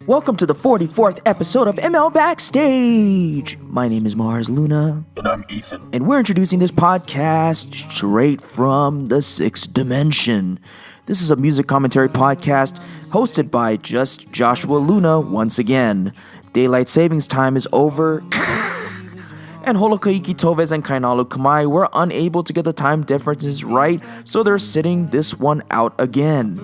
Welcome to the 44th episode of ML Backstage. My name is Mars Luna. And I'm Ethan. And we're introducing this podcast straight from the sixth dimension. This is a music commentary podcast hosted by just Joshua Luna once again. Daylight savings time is over. And Holokahiki Toves and Kainalu Kamai were unable to get the time differences right, so they're sitting this one out again.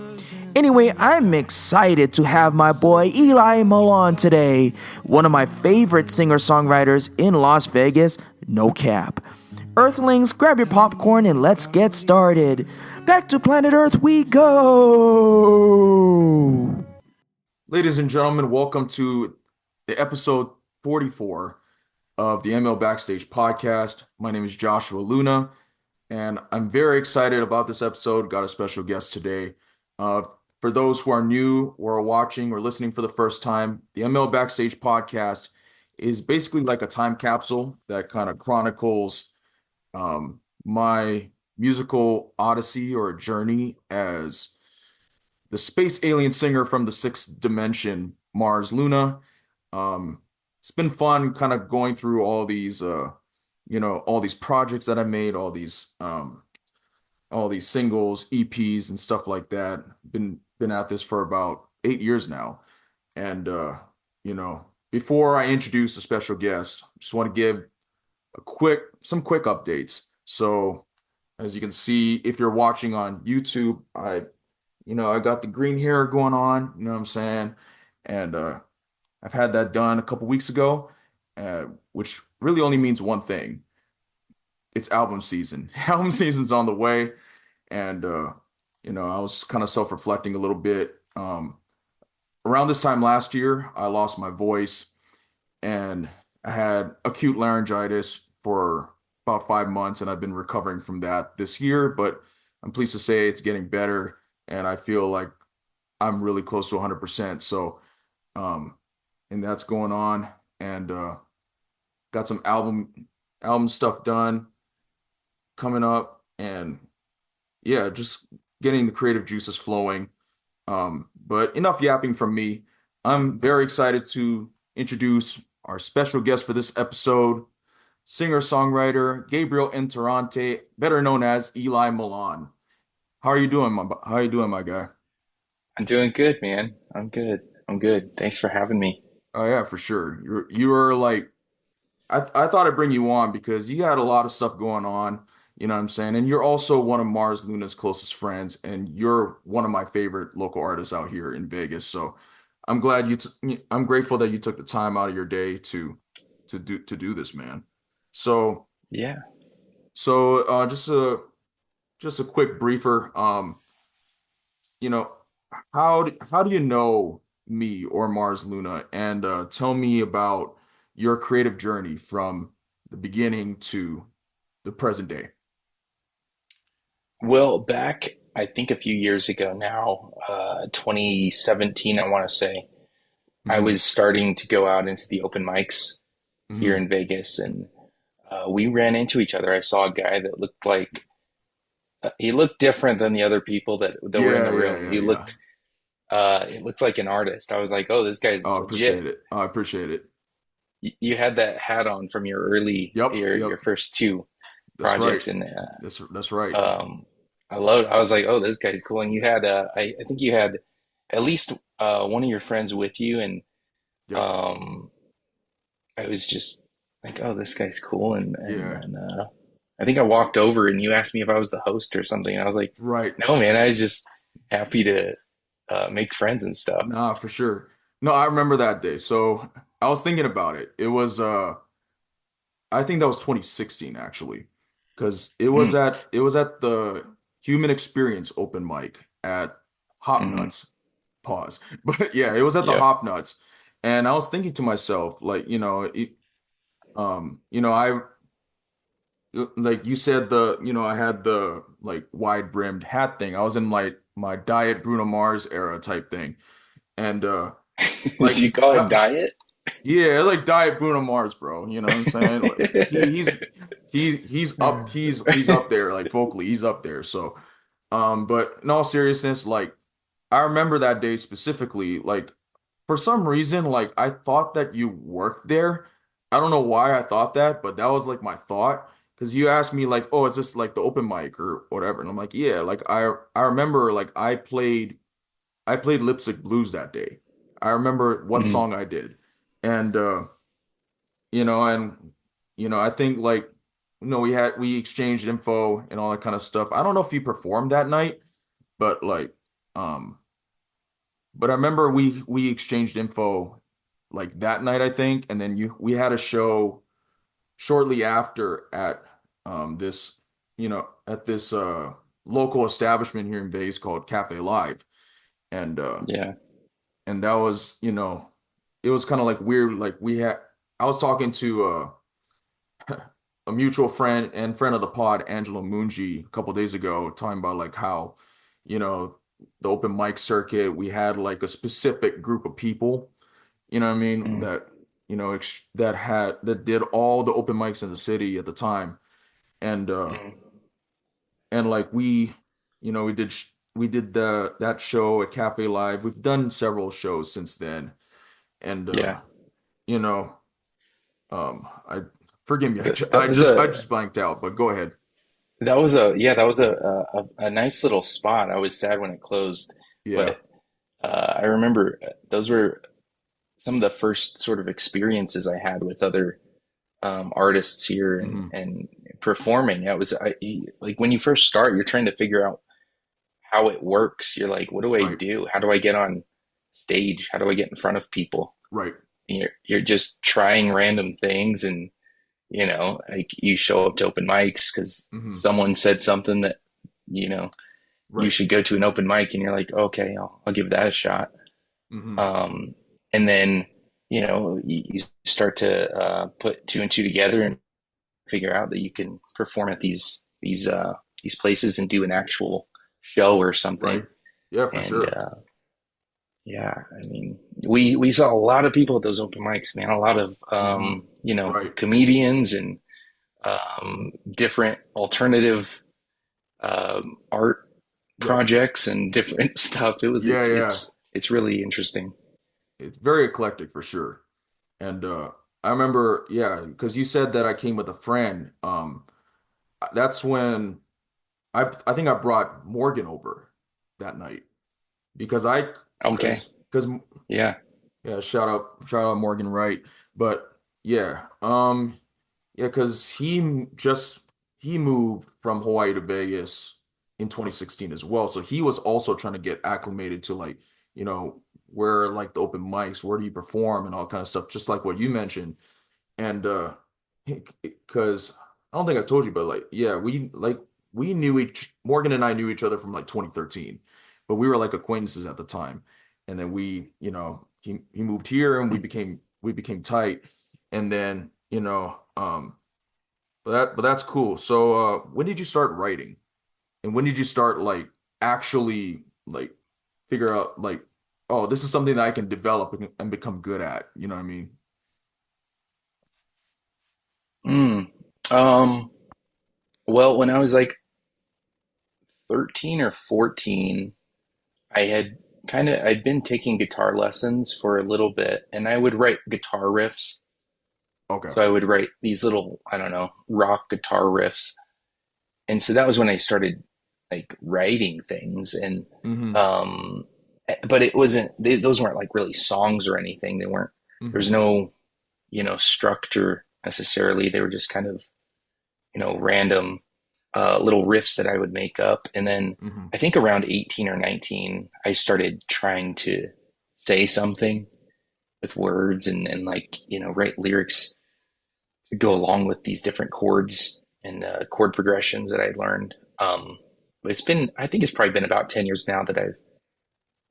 Anyway, I'm excited to have my boy Eli Milan today, one of my favorite singer-songwriters in Las Vegas, no cap. Earthlings, grab your popcorn and let's get started. Back to planet Earth we go! Ladies and gentlemen, welcome to the episode 44 of the ML Backstage podcast. My name is Joshua Luna, and I'm very excited about this episode. Got a special guest today. For those who are new or are watching or listening for the first time, the ML Backstage podcast is basically like a time capsule that kind of chronicles my musical odyssey or journey as the space alien singer from the sixth dimension, Mars Luna. It's been fun kind of going through all these, all these projects that I made, all these singles, EPs, and stuff like that. Been at this for about 8 years now, and before I introduce a special guest, I just want to give some quick updates. So, as you can see, if you're watching on YouTube, I got the green hair going on. You know what I'm saying, and I've had that done a couple weeks ago, which really only means one thing. It's album season. Album season's on the way, and I was kind of self-reflecting a little bit. Around this time last year, I lost my voice, and I had acute laryngitis for about 5 months, and I've been recovering from that this year. But I'm pleased to say it's getting better, and I feel like I'm really close to 100%. So, and that's going on, and got some album stuff done coming up, and yeah, just getting the creative juices flowing. But enough yapping from me. I'm very excited to introduce our special guest for this episode, singer-songwriter Gabriel Interrante, better known as Eli Milan. How are you doing, my guy? I'm doing good, man. I'm good. Thanks for having me. Oh yeah, for sure. You were like, I thought I'd bring you on because you had a lot of stuff going on. You know what I'm saying? And you're also one of Mars Luna's closest friends, and you're one of my favorite local artists out here in Vegas. So I'm glad I'm grateful that you took the time out of your day to do this, man. So Yeah. just a quick briefer. You know, how do you know me or Mars Luna? And tell me about your creative journey from the beginning to the present day. Well, back, I think a few years ago now, 2017, I want to say, I Hmm. was starting to go out into the open mics here Hmm. in Vegas, and we ran into each other. I saw a guy that looked like he looked different than the other people that were in Yeah, the yeah, room. yeah, yeah. It looked like an artist. I was like, oh, this guy's Oh, I appreciate legit. it. Oh, I appreciate it. You had that hat on from Yep, your yep. first two That's right. projects, and That's right. Um, I was like, oh, this guy's cool. And you had, I think you had at least one of your friends with you, and Yep. um, I was just like, oh, this guy's cool. And Yeah. then I think I walked over and you asked me if I was the host or something. And I was like, Right. no, man, I was just happy to make friends and stuff. Nah, for sure. No, I remember that day. So I was thinking about it. It was I think that was 2016 actually, because Mm, it was at the Human Experience open mic at Hop hmm. Nuts. Pause. But yeah, it was at the Yep. Hop Nuts, and I was thinking to myself, like, I like you said I had the like wide brimmed hat thing. I was in like my Diet Bruno Mars era type thing, and Did like you call it I, diet? yeah, like Diet Bruno Mars, bro. You know what I'm saying? Like he's up there, like vocally, he's up there. So, but in all seriousness, like I remember that day specifically. Like for some reason, like I thought that you worked there. I don't know why I thought that, but that was like my thought. Because you asked me like, oh, is this like the open mic or whatever? And I'm like, yeah, like I remember like I played Lipstick Blues that day. I remember what Mm, song I did. And and I think like we exchanged info and all that kind of stuff. I don't know if you performed that night, but like um but I remember we exchanged info like that night, I think, and then you we had a show shortly after at this at this local establishment here in Vegas called Cafe Live. And yeah. that was, it was kind of like weird. Like I was talking to a mutual friend and friend of the pod, Angelo Mungi, a couple days ago, talking about like how, you know, the open mic circuit, we had like a specific group of people, you know what I mean, Mm, that, that did all the open mics in the city at the time. And, mm, like we did that show at Cafe Live. We've done several shows since then. And, yeah. you know, I forgive me, That was I a just blanked out, but go ahead. that was a nice little spot. I was sad when it closed, Yeah. but I remember those were some of the first sort of experiences I had with other artists here Hmm. and performing. That was like when you first start, you're trying to figure out how it works. You're like, what do I Right. do? How do I get on stage? How do I get in front of people? Right. And you're just trying random things, and like you show up to open mics because Hmm. someone said something that you know you Right. should go to an open mic, and you're like, okay, I'll give that a shot. Hmm. Um, and then you start to put two and two together and figure out that you can perform at these places and do an actual show or something. Right. Yeah, for And sure. yeah, I mean, we saw a lot of people at those open mics, man. A lot of Hmm. Right. comedians and different alternative art Yep. projects and different stuff. Yeah, yeah. It's really interesting. It's very eclectic for sure. And I remember, yeah, because you said that I came with a friend. That's when I think I brought Morgan over that night because Okay, because yeah. yeah, shout out Morgan Wright. But yeah, yeah, because he moved from Hawaii to Vegas in 2016 as well. So he was also trying to get acclimated to like, you know, where like the open mics, where do you perform and all kind of stuff, just like what you mentioned. And because I don't think I told you, but like, yeah, we knew each Morgan and I knew each other from like 2013, but we were like acquaintances at the time. And then he moved here and we became tight. And then, but that's cool. So when did you start writing? And when did you start like actually like figure out like, oh, this is something that I can develop and become good at, you know what I mean? Mm. Um, well, when I was like 13 or 14, I'd been taking guitar lessons for a little bit, and I would write guitar riffs. Okay. So I would write these little, I don't know, rock guitar riffs. And so that was when I started like writing things, and Mm-hmm. um but it wasn't those weren't like really songs or anything. They weren't There's Mm-hmm. no, structure necessarily. They were just kind of, random little riffs that I would make up. And then Mm-hmm. I think around 18 or 19, I started trying to say something with words and like, write lyrics to go along with these different chords and chord progressions that I learned. But I think it's probably been about 10 years now that I've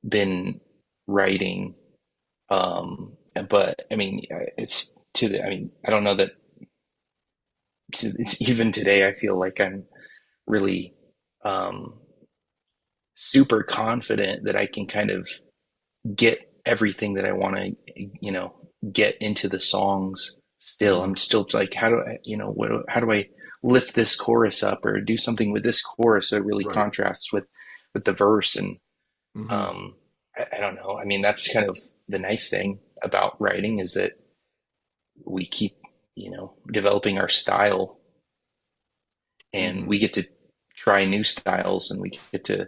been writing. But I mean, I mean, I don't know that even today, I feel like I'm really um, super confident that I can kind of get everything that I want to, get into the songs still. Mm-hmm. I'm still like, how do I, how do I lift this chorus up or do something with this chorus so it really Right. contrasts with the verse? And Mm-hmm. um, I don't know. I mean, that's kind of the nice thing about writing is that we keep, developing our style, and Hmm. we get to try new styles, and we get to,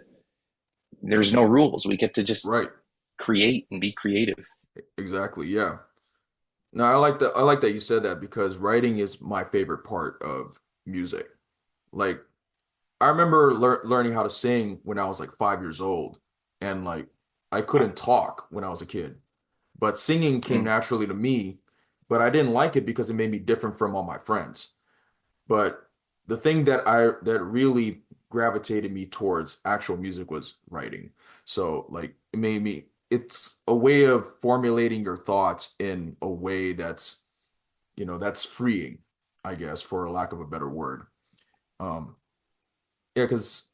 there's no rules. We get to just Right. create and be creative. Exactly. Yeah. No, I like that. I like that you said that because writing is my favorite part of music. Like, I remember learning how to sing when I was like 5 years old, and like I couldn't talk when I was a kid, but singing came Mm. naturally to me. But I didn't like it because it made me different from all my friends. But the thing that really gravitated me towards actual music was writing. So like it's a way of formulating your thoughts in a way that's freeing, I guess, for a lack of a better word. Um, yeah, because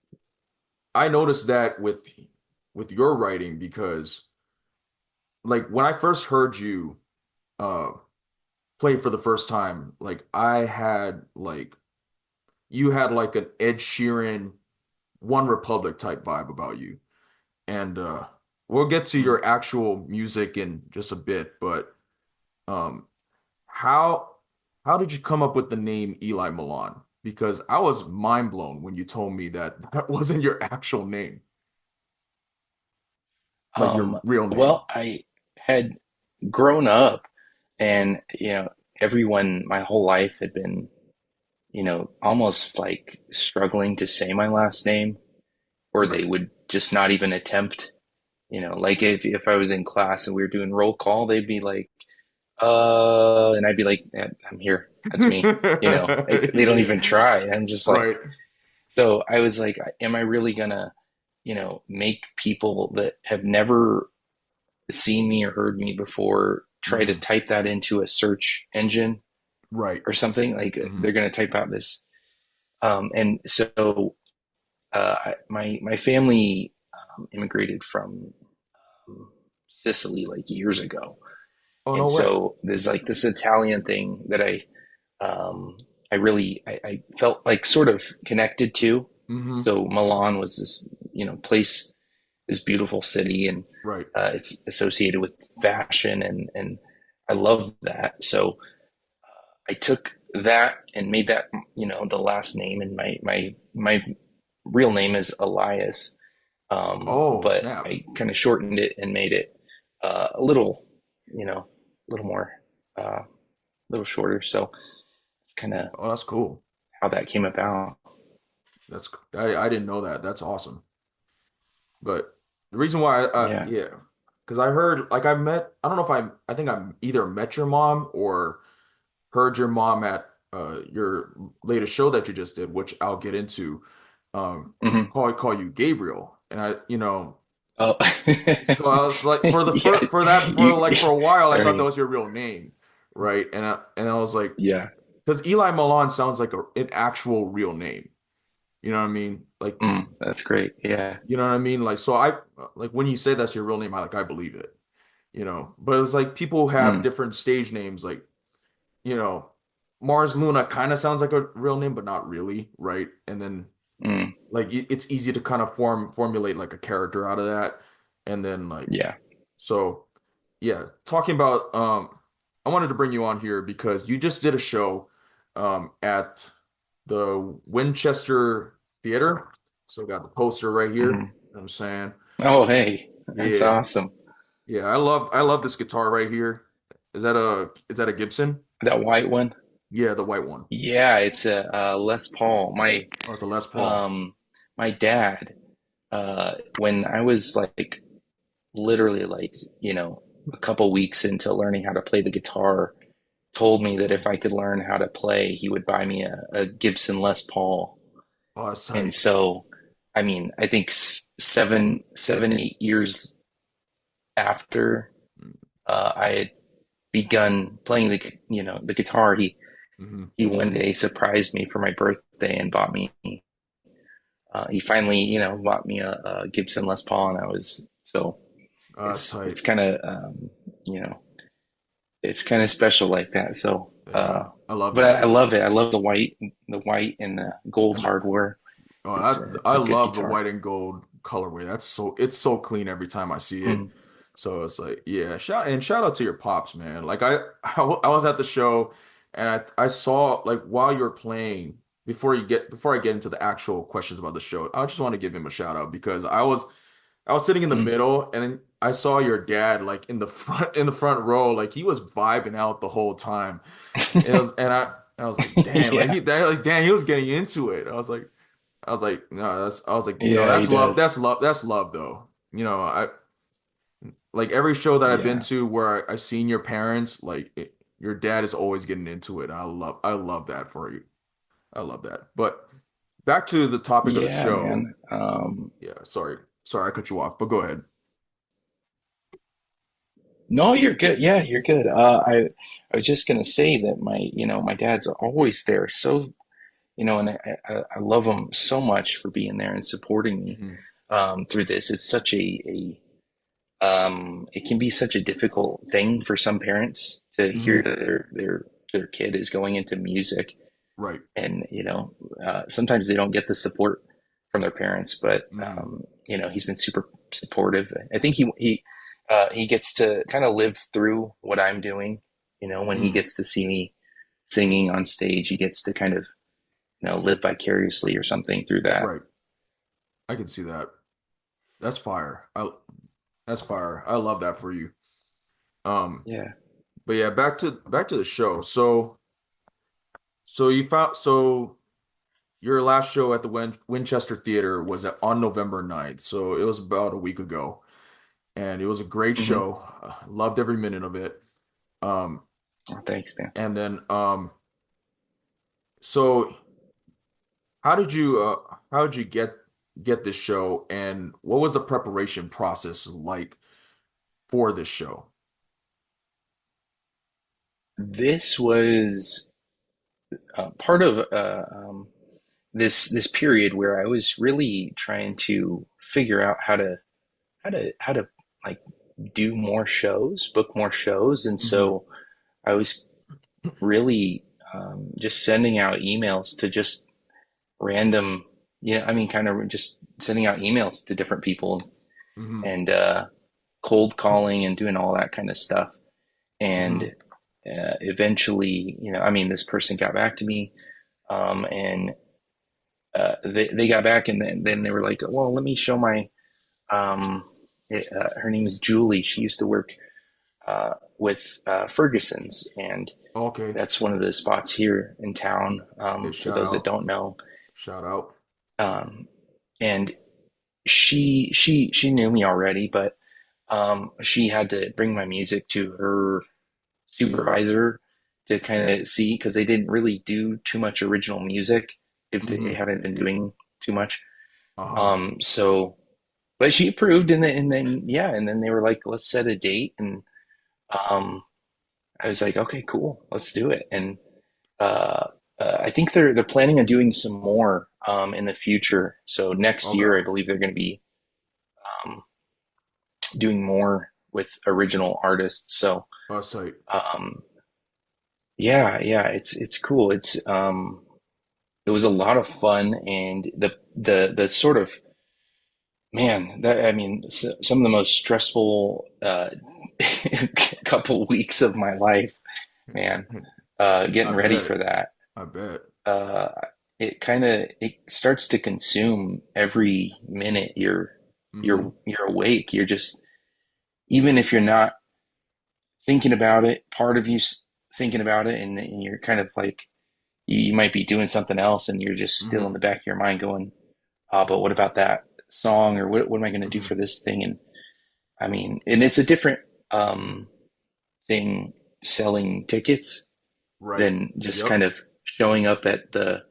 I noticed that with your writing because like when I first heard you uh play for the first time, like you had like an Ed Sheeran One Republic type vibe about you. And we'll get to Mm. your actual music in just a bit, but um how how did you come up with the name Eli Milan? Because I was mind blown when you told me that that wasn't your actual name, like your Um, real name. well, I had grown up, and everyone my whole life had been, almost like struggling to say my last name, or they Right. would just not even attempt. Like if I was in class and we were doing roll call, they'd be like, and I'd be like, yeah, I'm here. That's me. They don't Yeah. even try. I'm just Right. like, so I was like, am I really gonna, make people that have never seen me or heard me before try to Hmm. type that into a search engine Right. or something? Like Hmm. they're gonna type out this. And so my family immigrated from Sicily like years ago, Oh, and no way. so there's like this Italian thing that um, I really I felt like sort of connected to. Hmm. So Milan was this place, this beautiful city, and Right. it's associated with fashion, and I love that. So I took that and made that the last name, and my real name is Elias, Oh, but snap. I kind of shortened it and made it a little, a little more, a little shorter. So it's kind of Oh, that's cool. how that came about. I didn't know that. That's awesome. But the reason why Yeah. yeah, because I heard like I don't know if I think I either met your mom or heard your mom at your latest show that you just did, which I'll get into. Hmm. Call you Gabriel, and Oh, so I was like yeah. for that for You, like for a while I thought that right. was your real name, right? And I was like, Yeah. because Eli Milan sounds like an actual real name. You know what I mean? Like, That's great. Yeah. you know what I mean? Like, so I like when you say that's your real name, I believe it. But it's like people have Mm, different stage names. Like, you know, Mars Luna kind of sounds like a real name, but not really, right? And then mm, like it's easy to kind of formulate like a character out of that, and then like yeah. so yeah, talking about I wanted to bring you on here because you just did a show at the Winchester Theater. So got the poster right here. You know Hmm. what I'm saying? Oh, hey, that's Yeah. awesome. Yeah, I love this guitar right here. Is that a Gibson? That white one. Yeah, the white one. Yeah, it's a Les Paul. Oh, it's a Les Paul. Um, my dad, when I was like literally like, a couple weeks into learning how to play the guitar, told me that if I could learn how to play, he would buy me a Gibson Les Paul. Oh, that's And tight. so, I mean, I think 8 years after I had begun playing the guitar, Hmm. he one day surprised me for my birthday and bought me. He finally, bought me a Gibson Les Paul, and I was so Oh, that's tight. it's kind of you know it's kind of special like that. So, Yeah, I love but that. I love it. I love the white and the gold And hardware. oh, It's that it's I a good love the guitar. white and gold colorway. It's so clean every time I see it. Mm. So it's like, yeah, shout out to your pops, man. Like I was at the show and I saw like while you were playing before I get into the actual questions about the show, I just want to give him a shout out because I was sitting in the Mm. middle and then I saw your dad like in the front row, like he was vibing out the whole time. I was like, damn, Yeah, like damn, he was getting into it. I was like, no, I was like, yeah, he does. that's love though. I like every show that I've been Yeah, to where I've seen your parents, your dad is always getting into it. I love that for you. I love that. But back to the topic of the yeah, show. man. Yeah, sorry, I cut you off, but go ahead. No, you're good. Yeah, you're good. I was just gonna say that my dad's always there. So, and I love him so much for being there and supporting me Hmm. through this. It's such it can be such a difficult thing for some parents to hear Hmm. that their kid is going into music, Right. and sometimes they don't get the support from their parents. But Hmm. he's been super supportive. I think he gets to kind of live through what I'm doing. When he Hmm. gets to see me singing on stage, he gets to kind of live vicariously or something through that. Right. I can see that. That's fire. That's fire. I love that for you. Um, Yeah. but yeah, back to the show. So your last show at the Winchester Theater was on November 9th. So it was about a week ago, and it was a great Hmm. show. Loved every minute of it. Um, Oh, thanks, man. and then so how did you get this show, and what was the preparation process like for this show? This was part of this period where I was really trying to figure out how to like do more shows, book more shows, and Hmm. so I was really just sending out emails to just random, I mean, kind of just sending out emails to different people Hmm. and cold calling and doing all that kind of stuff. Hmm. And eventually, I mean, this person got back to me, and they got back, and then they were like, well, let me show my um, her name is Julie. She used to work with Ferguson's, and Okay. that's one of the spots here in town. Hey, For those that don't know, shout out. um, and she knew me already, but she had to bring my music to her supervisor to kind of see because they didn't really do too much original music if they Hmm. haven't been doing too much. Uh-huh. So, but she approved, and then yeah, and then they were like, let's set a date, and um, I was like, okay, cool, let's do it. And uh, I think they're planning on doing some more in the future. So next Okay. year, I believe they're going to be um, doing more with original artists. So Oh, that's tight. um, yeah, it's cool. It was a lot of fun, and the sort of man that I mean, some of the most stressful couple weeks of my life, man. I Getting ready bet. for that. I bet. Uh, it starts to consume every minute Hmm. you're awake. You're just even if you're not thinking about it, part of you's thinking about it, and you're kind of like you might be doing something else, and you're just still in Hmm. the back of your mind going, but what about that song, or what am I going to do Hmm. for this thing? And I mean, and it's a different um, thing selling tickets Right. than just Yep. kind of showing up at the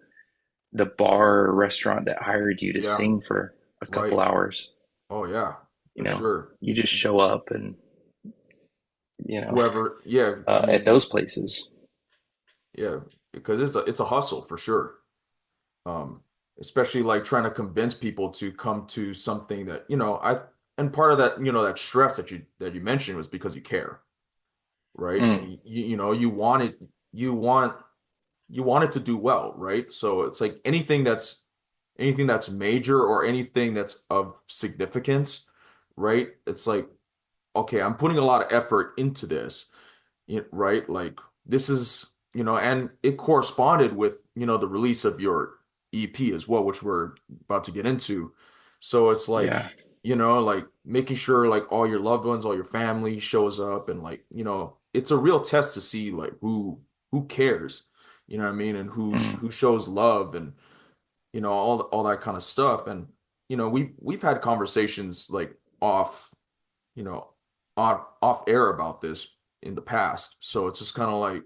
bar or restaurant that hired you to Yeah. sing for a couple Right. hours. Oh yeah, You for know, sure. you just show up and you know Whoever, yeah, I at mean, those places. yeah, because it's a hustle for sure. Um, Especially like trying to convince people to come to something that, and part of that, that stress that you mentioned was because you care, right? Mm, And you want you want it to do well, right? So it's like anything that's major or anything that's of significance, right? It's like okay, I'm putting a lot of effort into this, right? Like this is, and it corresponded with, the release of your EP as well, which we're about to get into. So it's like, Yeah. like making sure like all your loved ones, all your family shows up and like, it's a real test to see like who cares, you know what I mean? And Mm. who shows love and, all that kind of stuff. And, we've had conversations like off, you know, off air about this in the past. So it's just kind of like,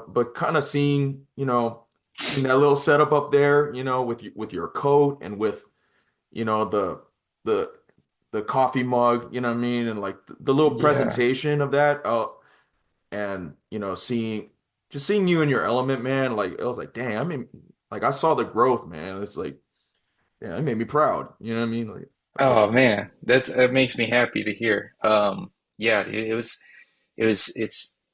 but kind of seeing, seeing that little setup up there, with your coat and with, the the coffee mug, you know what I mean, and like the little Yeah. presentation of that, and seeing just seeing you in your element, man. Like I was like, damn, I mean, like I saw the growth, man. It's like, yeah, it made me proud. You know what I mean? Like, okay, Oh man, that makes me happy to hear. Yeah, it's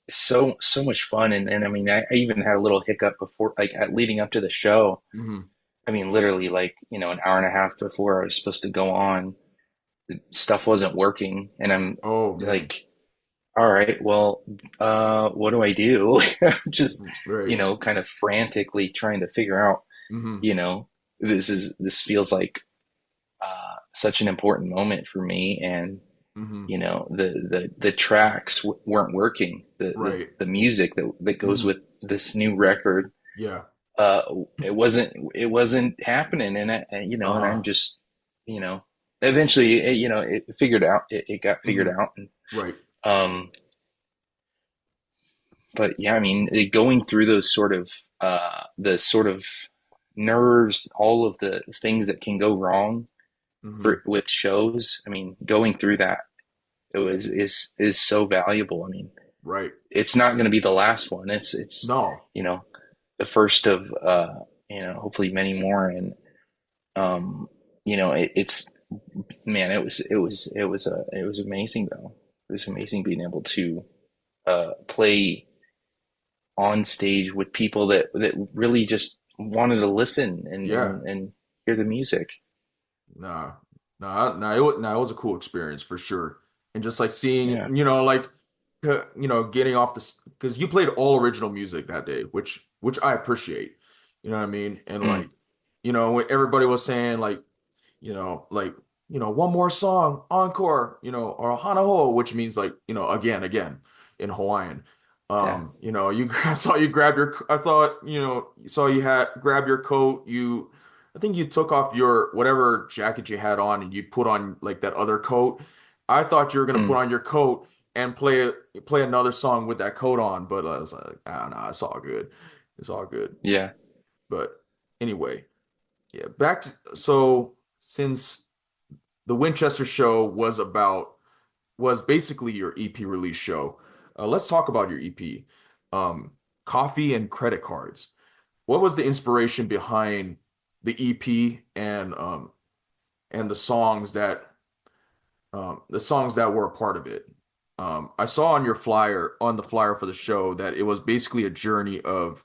so much fun, and I mean, I even had a little hiccup before, like leading up to the show. hmm I mean, literally, like an hour and a half before I was supposed to go on, stuff wasn't working, and I'm oh man, like, all right, well, what do I do? Just, right, kind of frantically trying to figure out, hmm you know, this feels like such an important moment for me, and hmm the tracks weren't working. right, The music that goes hmm with this new record, yeah, uh, it wasn't happening, and I'm uh-huh, just, you know, eventually, it figured out. It got figured hmm out, and right, um, but yeah, I mean, going through those the sort of nerves, all of the things that can go wrong hmm with shows. I mean, going through that it was is so valuable. I mean, right. it's not going to be the last one. It's No, you know the first of hopefully many more, and um it's man, it was amazing though. It was amazing being able to play on stage with people that really just wanted to listen and yeah, hear the music. nah, nah, it was a cool experience for sure. And just like seeing, Yeah. like, getting off this, because you played all original music that day, which I appreciate. You know what I mean? And Mm, like, when everybody was saying like, like, one more song, encore, or hana ho, which means like, again in Hawaiian. yeah. I saw you grab your, I thought, you saw you had grab your coat. I think you took off your whatever jacket you had on and you put on like that other coat. I thought you were gonna put Mm, on your coat and play another song with that coat on, but I was like, ah, no, it's all good. It's all good. yeah. But anyway, yeah, back to so since the Winchester show was basically your EP release show. Let's talk about your EP, um, Coffee and Credit Cards. What was the inspiration behind the EP and the songs that were a part of it? I saw on the flyer for the show that it was basically a journey of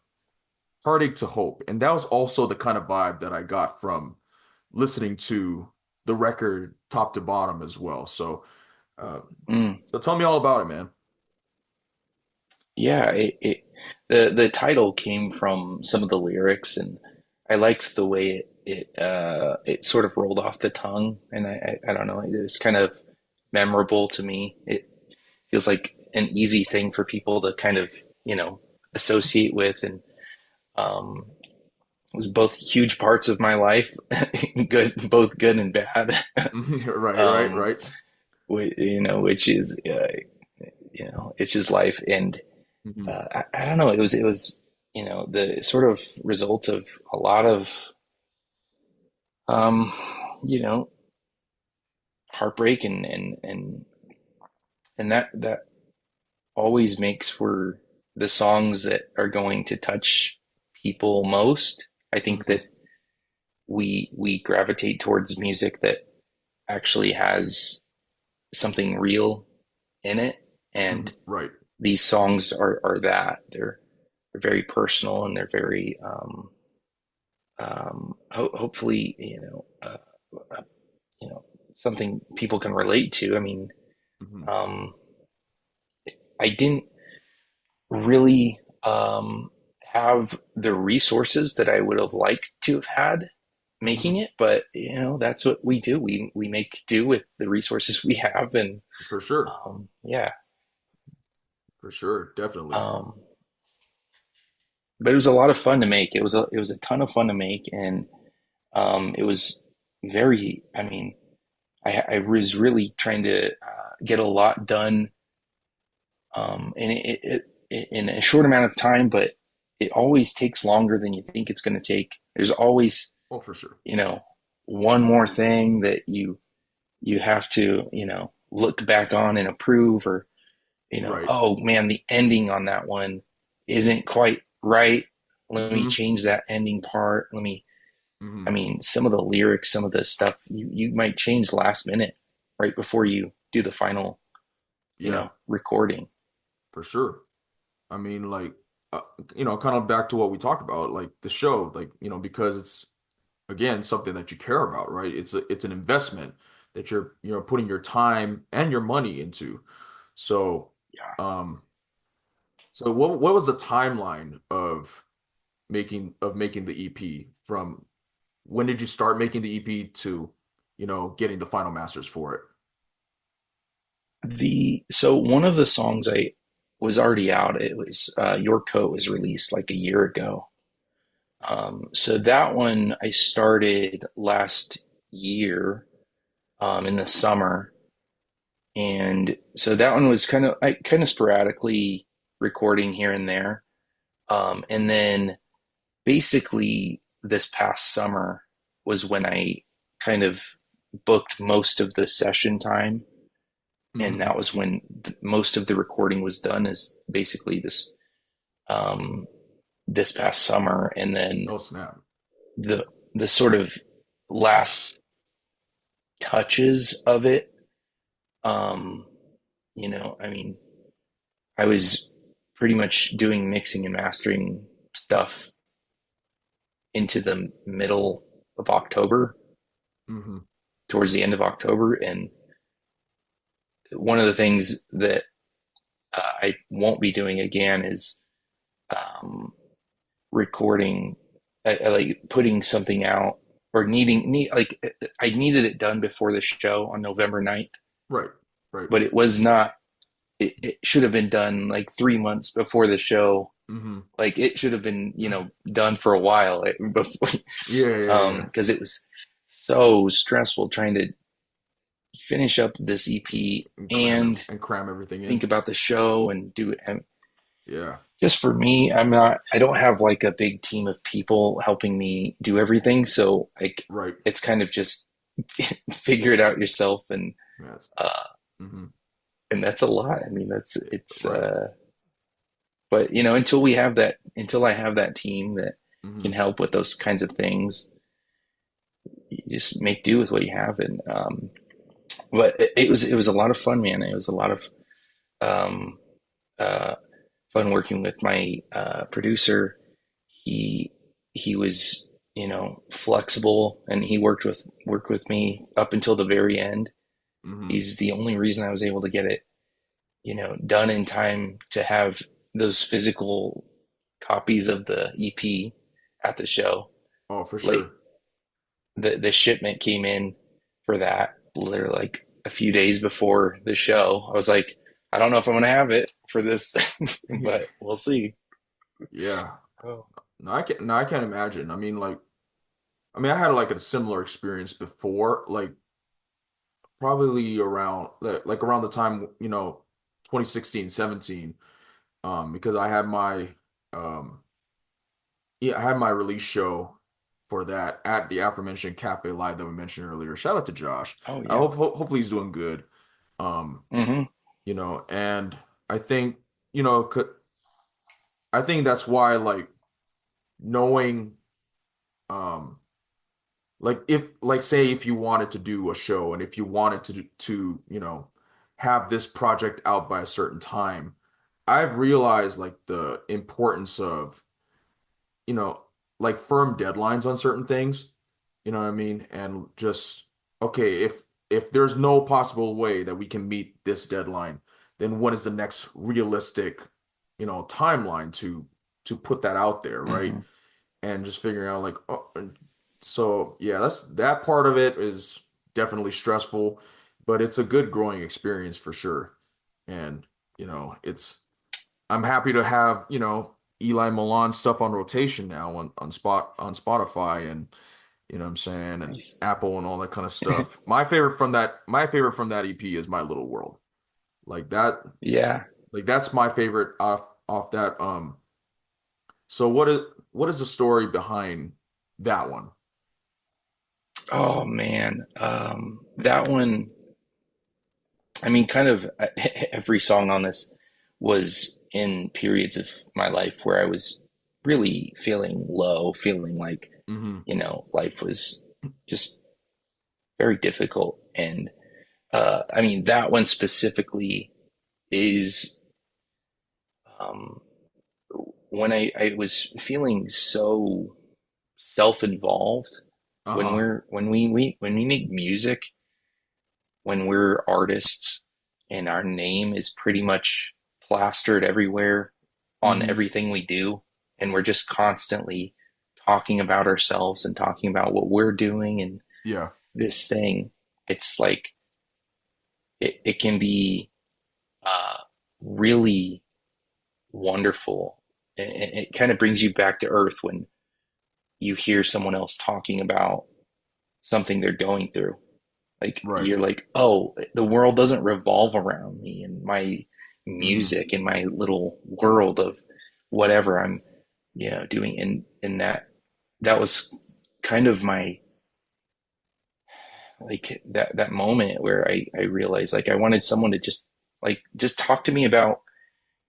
heartache to hope, and that was also the kind of vibe that I got from listening to the record top to bottom as well. Uh, Mm. so tell me all about it, man. Yeah, the title came from some of the lyrics, and I liked the way it sort of rolled off the tongue, and I don't know, it was kind of memorable to me. It feels like an easy thing for people to kind of associate with, and um, it was both huge parts of my life, both good and bad. Right, right, um, right. which is it's just life, and hmm I don't know. It was the sort of result of a lot of um, you know heartbreak, and that always makes for the songs that are going to touch people most. I think hmm that we gravitate towards music that actually has something real in it, and Right. these songs are that they're very personal, and they're very hopefully, something people can relate to. I mean, Hmm. Um, I didn't really have the resources that I would have liked to have had making Hmm. it, but that's what we do. We make do with the resources we have, and For sure. yeah. For sure. Definitely. Um, but it was a lot of fun to make. It was a ton of fun to make, and it was very. I mean, I was really trying to get a lot done, and in a short amount of time, but it always takes longer than you think it's going to take. There's always, Oh, for sure. you know, one more thing that you have to, look back on and approve, or Right. oh man, the ending on that one isn't quite right. Let me Hmm. change that ending part. I Hmm. mean, some of the lyrics, some of the stuff you might change last minute, right before you do the final, Yeah, recording. for sure. I mean, like, uh, kind of back to what we talked about, like the show, like, because it's again something that you care about, right? It's an investment that you're putting your time and your money into. So, Yeah. um, so what was the timeline of making the EP from when did you start making the EP to, getting the final masters for it? So one of the songs I was already out. It was Your Coat was released like a year ago. So that one I started last year, in the summer, and so that one was kind of sporadically recording here and there, and then basically this past summer was when I kind of booked most of the session time, and Hmm. that was when most of the recording was done. Is basically um, this past summer, and then Oh, snap. the the sort of last touches of it. Um, I mean, I was pretty much doing mixing and mastering stuff into the middle of October, Hmm. towards the end of October, and one of the things that I won't be doing again is um, recording, like putting something out, or like I needed it done before the show on November 9th, Right. Right. but it was not. It should have been done like 3 months before the show. Hmm. Like it should have been, done for a while before, Yeah, yeah, yeah. because it was so stressful trying to finish up this EP And and cram everything think in. about the show and do it. And Yeah. just for me, I don't have like a big team of people helping me do everything. So like, Right. it's kind of just figure it out yourself. Yes. Uh, Hmm. and that's a lot. I mean, it's, Right. but until I have that team that Hmm. can help with those kinds of things, you just make do with what you have. And, but it was a lot of fun, man. It was a lot of, um, uh, fun working with my producer. He he was, flexible, and he worked with me up until the very end. Hmm. He's the only reason I was able to get it, done in time to have those physical copies of the EP at the show. Oh, for Like sure. the shipment came in for that literally like a few days before the show. I was like, I don't know if I'm gonna have it for this, but we'll see. Yeah. Oh. No, I can't. No, I can't imagine. I mean, I had like a similar experience before, like probably around like around the time 2016, 17, because I had my um, yeah, I had my release show for that at the aforementioned Cafe Live that we mentioned earlier. Shout out to Josh. Oh I yeah. hopefully he's doing good. Um, Hmm. and I think you know, c- I think that's why like knowing um like if like say if you wanted to do a show and if you wanted to have this project out by a certain time, I've realized like the importance of you know like firm deadlines on certain things, you know what I mean? And just okay, if there's no possible way that we can meet this deadline, then what is the next realistic, timeline to put that out there, right? Hmm. And just figuring out like, oh, so yeah, that part of it is definitely stressful, but it's a good growing experience for sure. And it's I'm happy to have, Eli Milan stuff on rotation now on Spotify, and what I'm saying, and Nice. Apple and all that kind of stuff. My favorite from that EP is My Little World. Like that, Yeah. like that's my favorite off that. So what is the story behind that one? Oh man. That one, I mean, kind of every song on this was in periods of my life where I was really feeling low, feeling like, Hmm. life was just very difficult. And I mean, that one specifically is um, when I was feeling so self-involved. Uh-huh. When we make music, when we're artists and our name is pretty much plastered everywhere on Hmm. everything we do, and we're just constantly talking about ourselves and talking about what we're doing and Yeah. this thing, it's like it can be uh, really wonderful. It kind of brings you back to earth when you hear someone else talking about something they're going through. Like Right. you're like, oh, the world doesn't revolve around me and my Hmm. music and my little world of whatever I'm, doing. And that was kind of my like that moment where I realized like I wanted someone to just talk to me about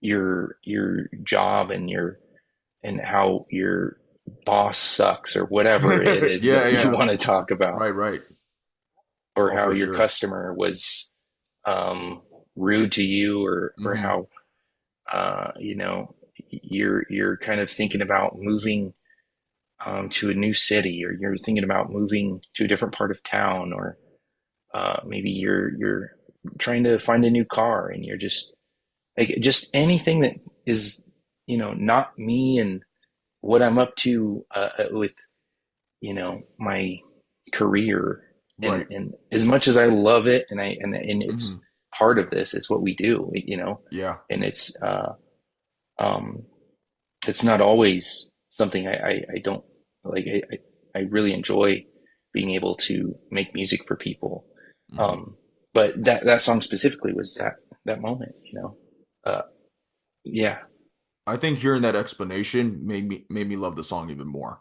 your job and how your boss sucks or whatever it is Yeah, that you yeah. want to talk about, Right, right. or Oh, how for your sure. customer was rude to you, or Hmm. how you're kind of thinking about moving to a new city, or you're thinking about moving to a different part of town, or maybe you're trying to find a new car and you're just anything that is not me and what I'm up to with my career. and Right. and as much as I love it, and Hmm. it's part of this, it's what we do, Yeah. and um it's not always something I don't like. I really enjoy being able to make music for people. Hmm. Um, but that song specifically was that moment, Uh, yeah. I think hearing that explanation made me love the song even more,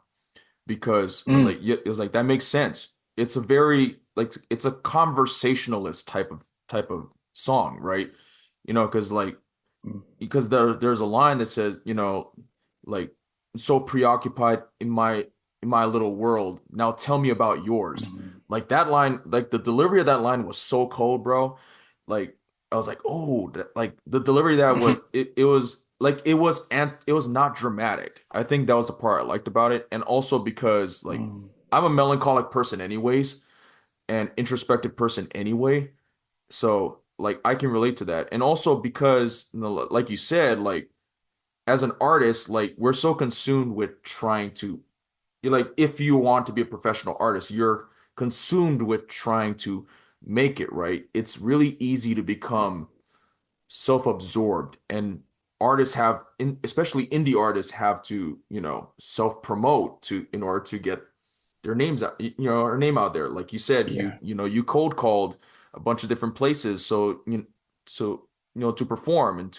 because it was Mm, like, yeah, it was like that makes sense. It's a very like it's a conversationalist type of song, right? Because mm, there's a line that says, like, so preoccupied in my little world. Now tell me about yours. mm, Like that line, like the delivery of that line was so cold, bro. Like I was like, oh, like the delivery of that was mm, it was like it was not dramatic. I think that was the part I liked about it, and also because like mm, I'm a melancholic person anyways, and introspective person anyway. So like I can relate to that. And also because like you said, like as an artist, like we're so consumed with trying to you're like if you want to be a professional artist, you're consumed with trying to make it, right? It's really easy to become self-absorbed, and artists especially indie artists have to, self-promote to in order to get their names out, our name out there. Like you said, you yeah. you know, you cold called a bunch of different places to perform and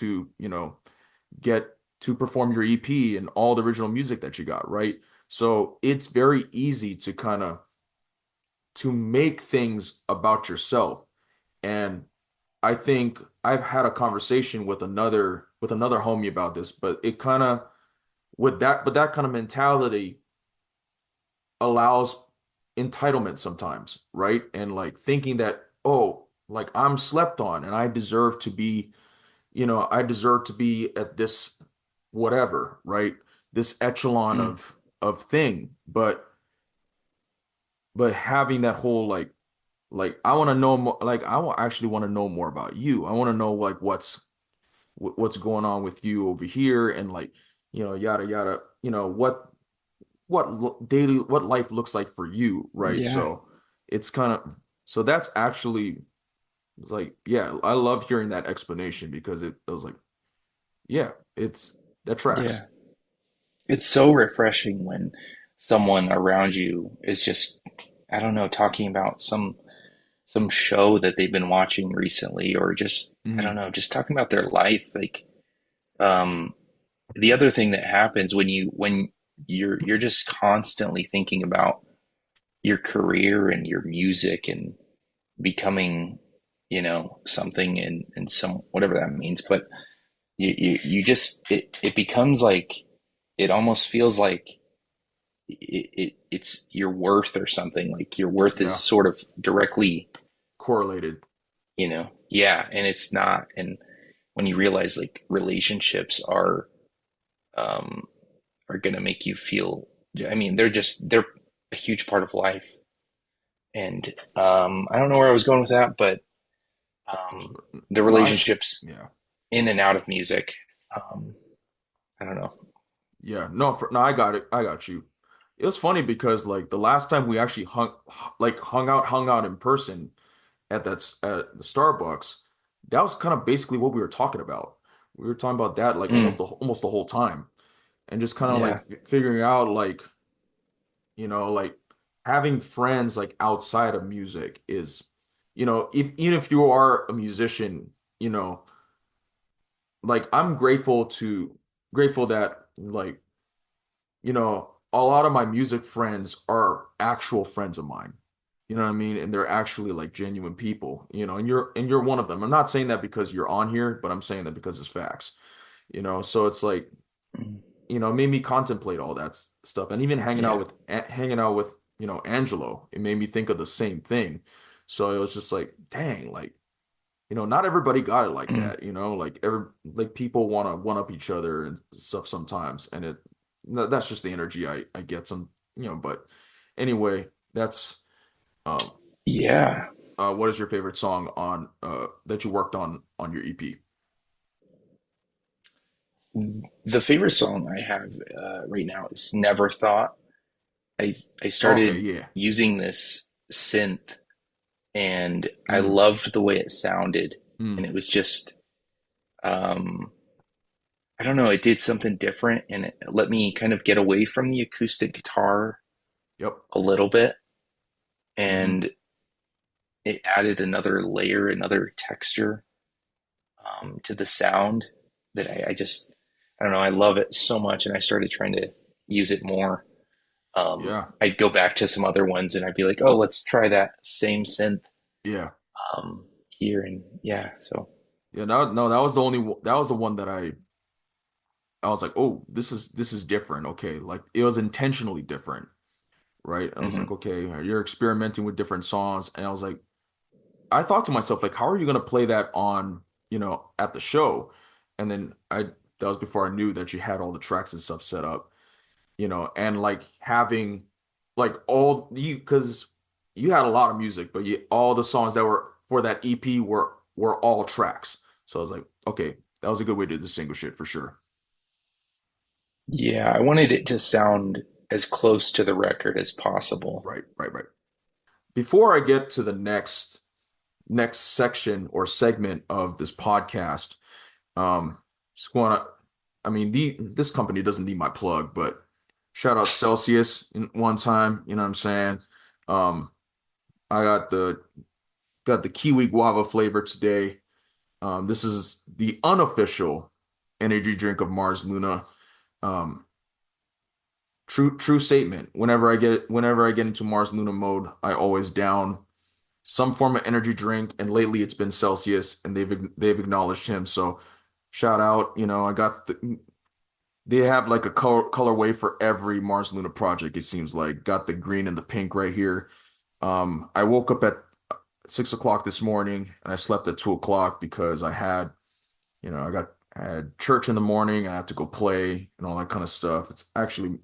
get to perform your EP and all the original music that you got, right? So it's very easy to kind of to make things about yourself. And I think I've had a conversation with another homie about this, but it kind of but that kind of mentality allows entitlement sometimes, right? And like thinking that, oh, like I'm slept on and I deserve to be at this whatever, right? This echelon Mm, of thing. But having that whole like like I want to know more, like actually want to know more about you. I want to know like what's going on with you over here, and like, yada yada, daily, what life looks like for you, right? Yeah, So it's kind of, so that's actually like, yeah, I love hearing that explanation because it was like, yeah, it's that yeah. tracks. It's so refreshing when someone around you is just, I don't know, talking about some show that they've been watching recently, or just, I don't Hmm. know, just talking about their life. Like, um, the other thing that happens when you're just constantly thinking about your career and your music and becoming, something in some whatever that means, but you just it becomes like, it almost feels like it's your worth or something. Like your worth is Yeah, sort of directly, correlated. yeah, and it's not. And when you realize like relationships um are gonna make you feel, I mean, they're a huge part of life. And I don't know where I was going with that, but um the No, relationships yeah. in and out of music, um I don't know. Yeah, no, no, I got it. I got you. It was funny because like the last time we actually hung out in person at the Starbucks, that was kind of basically what we were talking about. We were talking about that like Mm, almost the whole time, and just kind of like yeah. figuring out like, like having friends like outside of music is, if even if you are a musician, you know, like I'm grateful that like, a lot of my music friends are actual friends of mine. You know what I mean? And they're actually like genuine people, and you're one of them. I'm not saying that because you're on here, but I'm saying that because it's facts. So it's like, Mm, it made me contemplate all that stuff. And even yeah. hanging out with, Angelo, it made me think of the same thing. So it was just like, dang, like, not everybody got it like Mm, that, like like people want to one up each other and stuff sometimes, and that's just the energy I get but anyway, that's um yeah. what is your favorite song on that you worked on your EP? The favorite song I have right now is Never Thought. I Okay, started yeah. using this synth, and I Mm, loved the way it sounded. And mm, it was just, um, I don't know, it did something different, and it let me kind of get away from the acoustic guitar yep. a little bit. Mm-hmm. And it added another layer, another texture, to the sound that I don't know, I love it so much. And I started trying to use it more. Yeah. I'd go back to some other ones and I'd be like, oh, let's try that same synth Yeah. here. And yeah, so. Yeah, no, that was the that was the one that I was like, oh, this is different. Okay, like it was intentionally different, right? I was like, Mhm. okay, you're experimenting with different songs, and I was like, I thought to myself, like, how are you gonna play that on, at the show? And then that was before I knew that you had all the tracks and stuff set up, and like having like all you because you had a lot of music, but all the songs that were for that EP were all tracks. So I was like, okay, that was a good way to distinguish it for sure. Yeah, I wanted it to sound as close to the record as possible. Right, right, right. Before I get to the next section or segment of this podcast, just wanna, I mean, this company doesn't need my plug, but shout out Celsius in one time, you know what I'm saying? Um, I got the kiwi guava flavor today. This is the unofficial energy drink of Mars Luna. Um, true statement. Whenever I get into Mars Luna mode, I always down some form of energy drink, and lately it's been Celsius, and they've acknowledged him. So shout out. I got they have like a colorway for every Mars Luna project. It seems like got the green and the pink right here. I woke up at 6 o'clock this morning, and I slept at 2 o'clock because I had church in the morning. I had to go play and all that kind of stuff. It's actually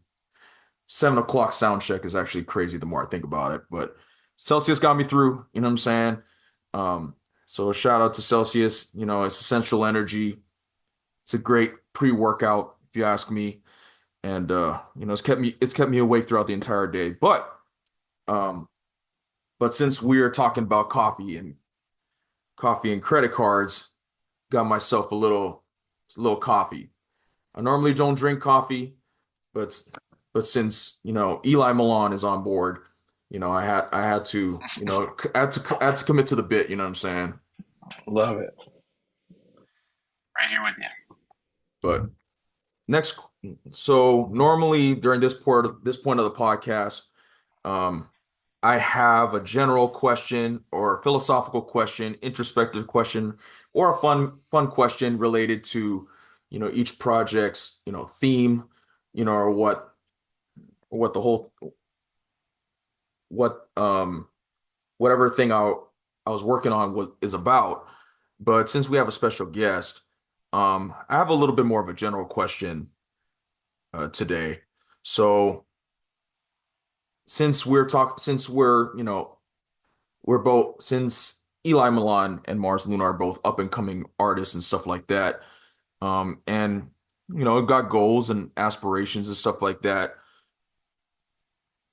7 o'clock sound check is actually crazy the more I think about it. But Celsius got me through, you know what I'm saying? Um, so a shout out to Celsius, it's essential energy. It's a great pre-workout, if you ask me. And it's kept me awake throughout the entire day. Um, but since we're talking about coffee and credit cards, got myself a little coffee. I normally don't drink coffee, but but since Eli Milan is on board, I had to I had to commit to the bit. You know what I'm saying? Love it. Right here with you. But next, so normally during this point of the podcast, um, I have a general question or a philosophical question, introspective question, or a fun question related to each project's theme, or what the whole what whatever thing I was working on is about. But since we have a special guest, I have a little bit more of a general question today. So since Eli Milan and Mars Luna are both up and coming artists and stuff like that, and got goals and aspirations and stuff like that.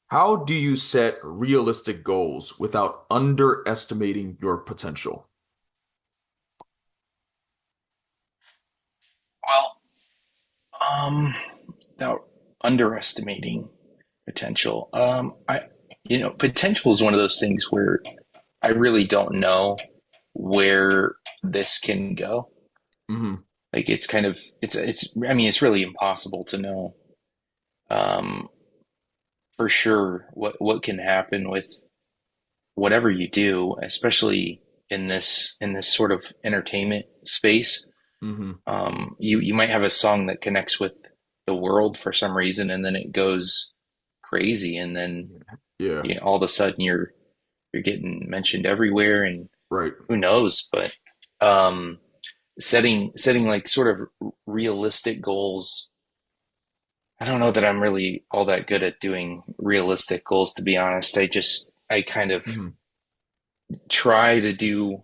How do you set realistic goals without underestimating your potential? Well, um, without underestimating potential, potential is one of those things where I really don't know where this can go. Hmm. Like it's kind of I mean it's really impossible to know um for sure what can happen with whatever you do, especially in this sort of entertainment space. Hmm. You might have a song that connects with the world for some reason, and then it goes crazy, and then Yeah, all of a sudden you're getting mentioned everywhere, and right. who knows? But um, setting like sort of realistic goals. I don't know that I'm really all that good at doing realistic goals, to be honest. I kind of Hmm. try to do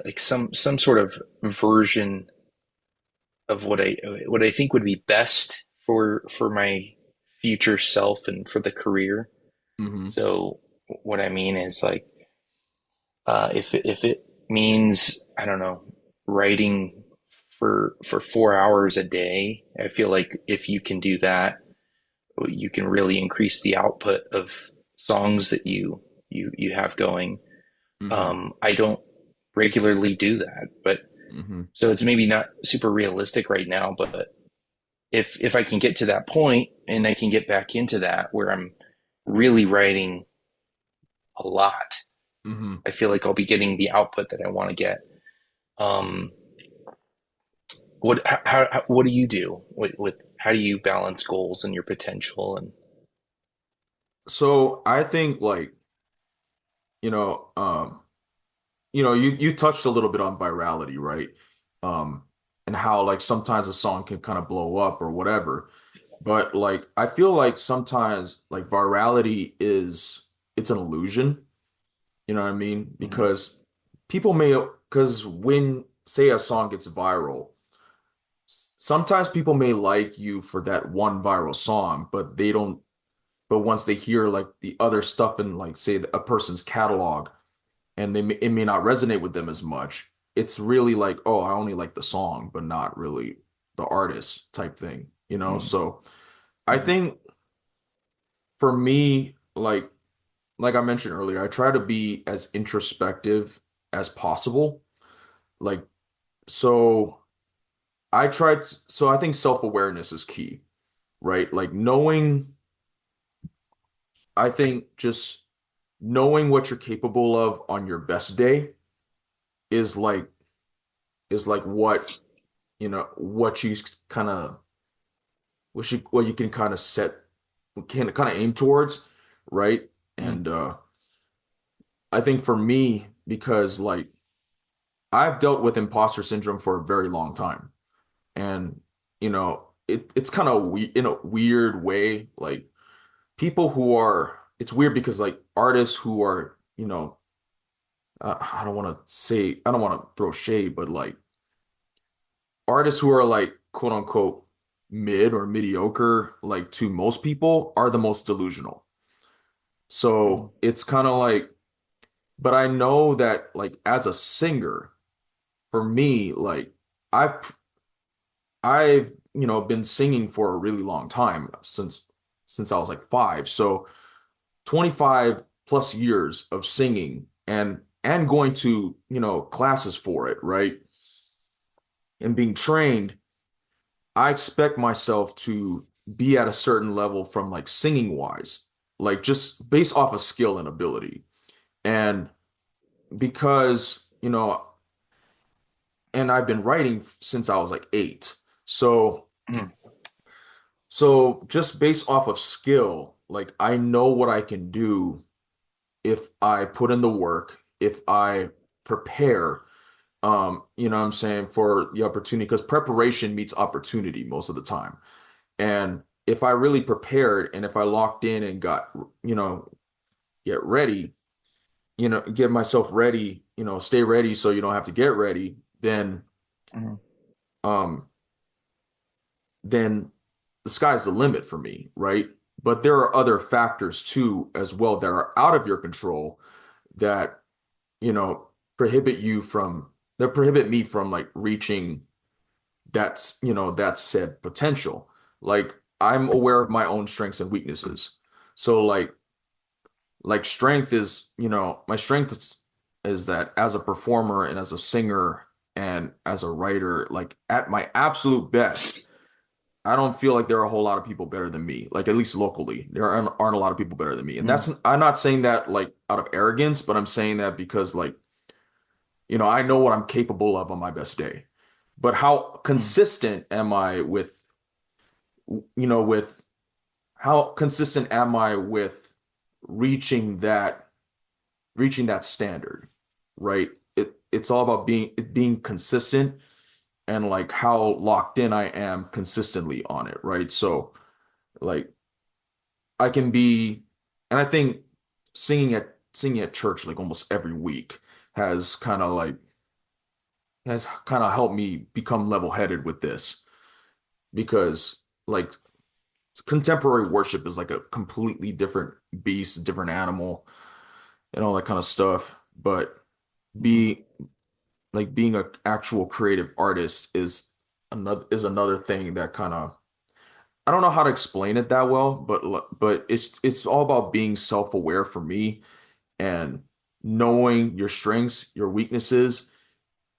like some sort of version of what I think would be best for my future self and for the career. Hmm. So what I mean is like if it means I don't know writing for 4 hours a day, I feel like if you can do that, you can really increase the output of songs that you have going. Hmm. I don't regularly do that, but Hmm. so it's maybe not super realistic right now, but if I can get to that point and I can get back into that where I'm really writing a lot, Hmm. I feel like I'll be getting the output that I want to get. Um, what do you do with how do you balance goals and your potential and So I think like, you know, um, you touched a little bit on virality, right? Um, and how like sometimes a song can kind of blow up or whatever. But like I feel like sometimes like virality it's an illusion, you know what I mean? Mhm. Because when say a song gets viral, sometimes people may like you for that one viral song, but once they hear like the other stuff in like say a person's catalog and it may not resonate with them as much. It's really like, oh, I only like the song, but not really the artist type thing, you know? Mhm. So I think for me, like I mentioned earlier, I try to be as introspective as possible. Like so so I think self-awareness is key, right? Like I think just knowing what you're capable of on your best day is like what what you kind of what you can kind of kind of aim towards, right? Mhm. And I think for me, because like I've dealt with imposter syndrome for a very long time, and it's kind of we in a weird way, like people who are it's weird because like artists who are, I don't want to throw shade, but like artists who are like quote unquote mid or mediocre, like to most people, are the most delusional. Mm, So it's kind of like, but I know that like as a singer, for me, like I've I've been singing for a really long time since I was like 5. So 25 plus years of singing and going to, classes for it, right? And being trained, I expect myself to be at a certain level from like singing wise, like just based off of skill and ability. And because, and I've been writing since I was like 8. So mm, so just based off of skill, like I know what I can do if I put in the work, if I prepare, you know what I'm saying, for the opportunity, because preparation meets opportunity most of the time. And if I really prepared and if I locked in and got, you know, get ready, get myself ready, stay ready so you don't have to get ready, mm, um, then the sky's the limit for me, right? But there are other factors too, as well, that are out of your control that, you know, prohibit you from, that prohibit me from like reaching that said potential. Like I'm aware of my own strengths and weaknesses. So like strength is, my strength is that as a performer and as a singer and as a writer, like at my absolute best, I don't feel like there are a whole lot of people better than me. Like at least locally, there aren't a lot of people better than me. And mm, I'm not saying that like out of arrogance, but I'm saying that because like, I know what I'm capable of on my best day. But how mm, consistent am I with, with how consistent am I with reaching that reaching that standard, right? It's all about being consistent and like how locked in I am consistently on it, right? So like I can be, and I think singing at church like almost every week has kind of like has kind of helped me become level-headed with this because like contemporary worship is like a completely different beast, different animal, and all that kind of stuff. But mm, be being an actual creative artist is another thing that kind of, I don't know how to explain it that well, but it's all about being self-aware for me and knowing your strengths, your weaknesses,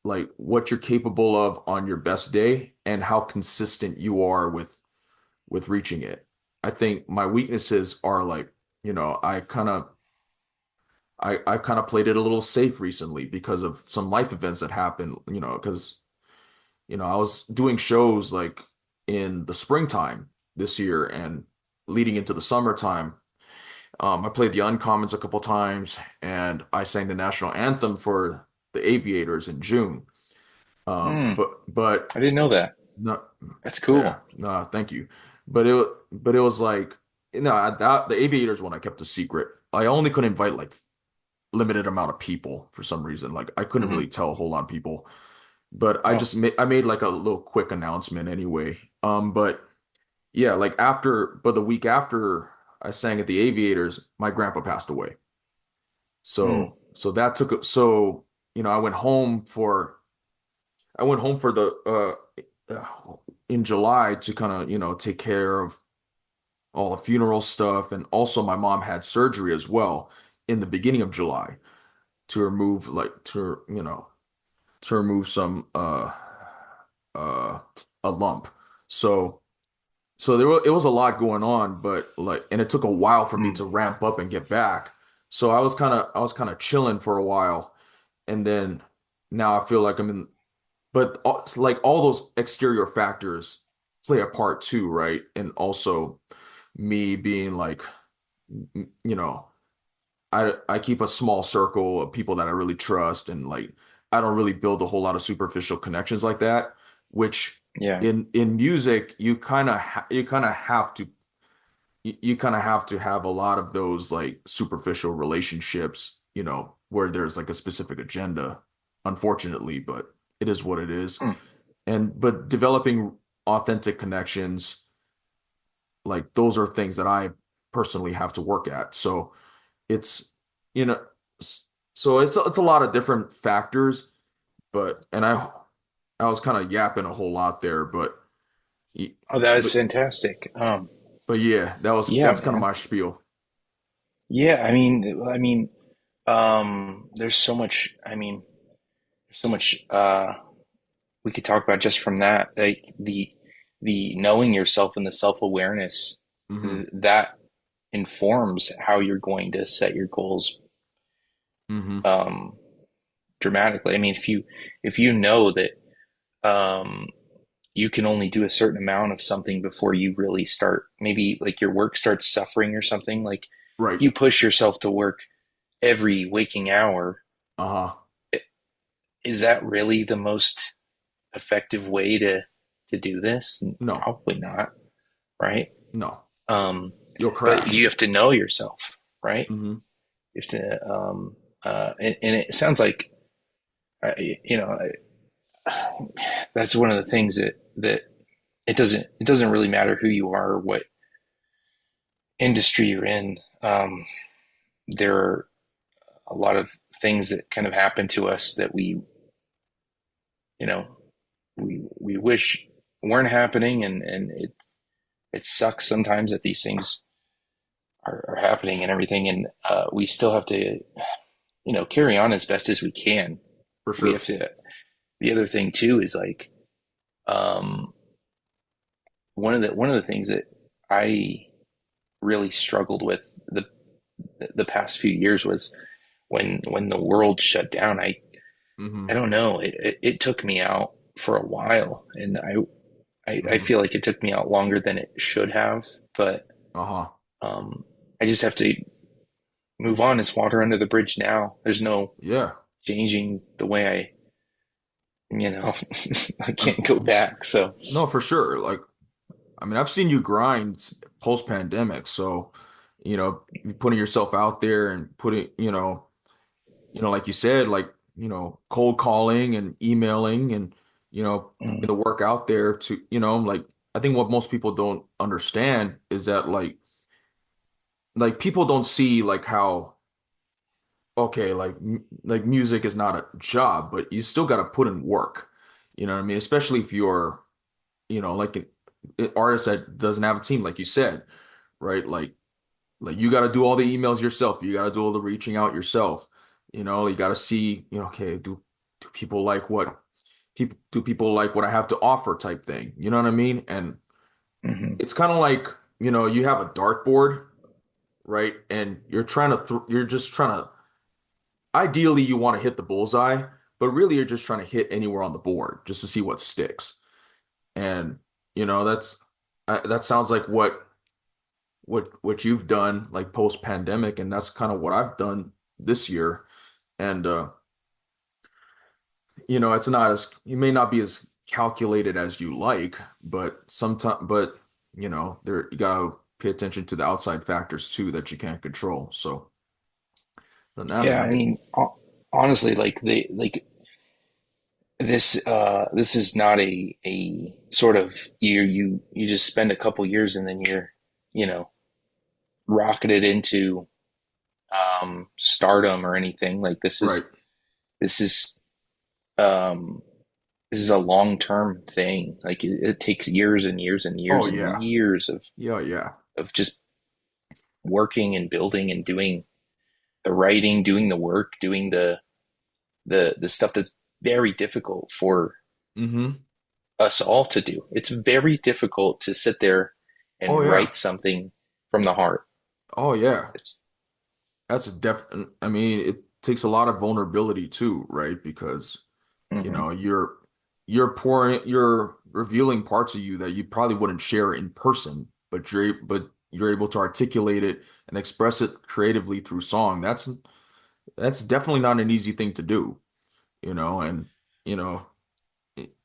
like what you're capable of on your best day and how consistent you are with reaching it. I think my weaknesses are like, I kind of played it a little safe recently because of some life events that happened, because I was doing shows like in the springtime this year and leading into the summertime. I played the Uncommons a couple times and I sang the national anthem for the Aviators in June. mm. But I didn't know that. no, That's yeah, cool. no, thank you. But it was like, the Aviators one I kept a secret. I only could invite like limited amount of people for some reason. Like I couldn't Hmm. really tell a whole lot of people, but Oh, I made like a little quick announcement anyway. But yeah, but the week after I sang at the Aviators, my grandpa passed away. mm, So that took, so, I went home for, the, in July to kind of, take care of all the funeral stuff. And also my mom had surgery as well in the beginning of July to remove to remove some uh a lump. So it was a lot going on, but like, and it took a while for me mm, to ramp up and get back. So I was kind of chilling for a while, and then now I feel like I'm in. But like all those exterior factors play a part too, right? And also me being like, you know, I keep a small circle of people that I really trust, and like I don't really build a whole lot of superficial connections like that, which yeah. in music you kind of have to you kind of have to have a lot of those like superficial relationships, where there's like a specific agenda, unfortunately, but it is what it is. Hmm. But developing authentic connections, like those are things that I personally have to work at. So it's, you know, so it's a lot of different factors, and I was kind of yapping a whole lot there, Oh, that was but fantastic. yeah, Yeah, that's kind of man. my spiel. Yeah, there's so much. There's so much we could talk about just from that. Like the knowing yourself and the self-awareness Hmm. that informs how you're going to set your goals Hmm. um, dramatically. I mean, if you know that um, you can only do a certain amount of something before you really start, maybe like your work starts suffering or something, like Right. you push yourself to work every waking hour, Uh-huh. is that really the most effective way to do this? No, Probably not, right? no. Um, You'll but crash. you have to know yourself, right? Hmm. You have to, and it sounds like, you know, that's one of the things that it doesn't really matter who you are or what industry you're in. There are a lot of things that kind of happen to us that you know, we wish weren't happening, and it sucks sometimes that these things are happening and everything, and we still have to, carry on as best as we can. For We sure. have to. The other thing too is like, um, one of the things that I really struggled with the past few years was when the world shut down. I Hmm. don't know. It took me out for a while, and I Hmm. feel like it took me out longer than it should have. But Uh-huh. um, I just have to move on. It's water under the bridge now. There's no Yeah. changing the way I I'm, can't go back. So no, for sure. Like, I mean, I've seen you grind post-pandemic, so, you putting yourself out there and like you said, like, cold calling and emailing and, putting mm, the work out there to, like, I think what most people don't understand is that like people don't see like how okay, like music is not a job, but you still got to put in work. You know what I mean? Especially if you're, like an artist that doesn't have a team, like you said, right? Like you got to do all the emails yourself. You got to do all the reaching out yourself. You got to see, okay, do people like what people like what I have to offer type thing. You know what I mean? And mhm. it's kind of like, you have a dartboard, right? And you're just trying to ideally you want to hit the bullseye, but really you're just trying to hit anywhere on the board just to see what sticks. And that's that sounds like what you've done like post pandemic, and that's kind of what I've done this year. And it's not as it may not be as calculated as you like, but there you gotta pay attention to the outside factors too that you can't control. So, but nah, Yeah. I man. mean, honestly, this is not a sort of you just spend a couple years and then you're you know rocketed into stardom or anything. Like Right. this is um this is a long term thing. Like it takes years and years and Oh years and yeah. years Yeah, yeah. of just working and building and doing the writing, doing the work, doing the stuff that's very difficult for Mm-hmm. us all to do. It's very difficult to sit there Oh and yeah. write something from the heart. Oh yeah. It's That's a I mean, it takes a lot of vulnerability too, right? Because, mhm. you're revealing parts of you that you probably wouldn't share in person, but you're able to articulate it and express it creatively through song. That's definitely not an easy thing to do, and you know,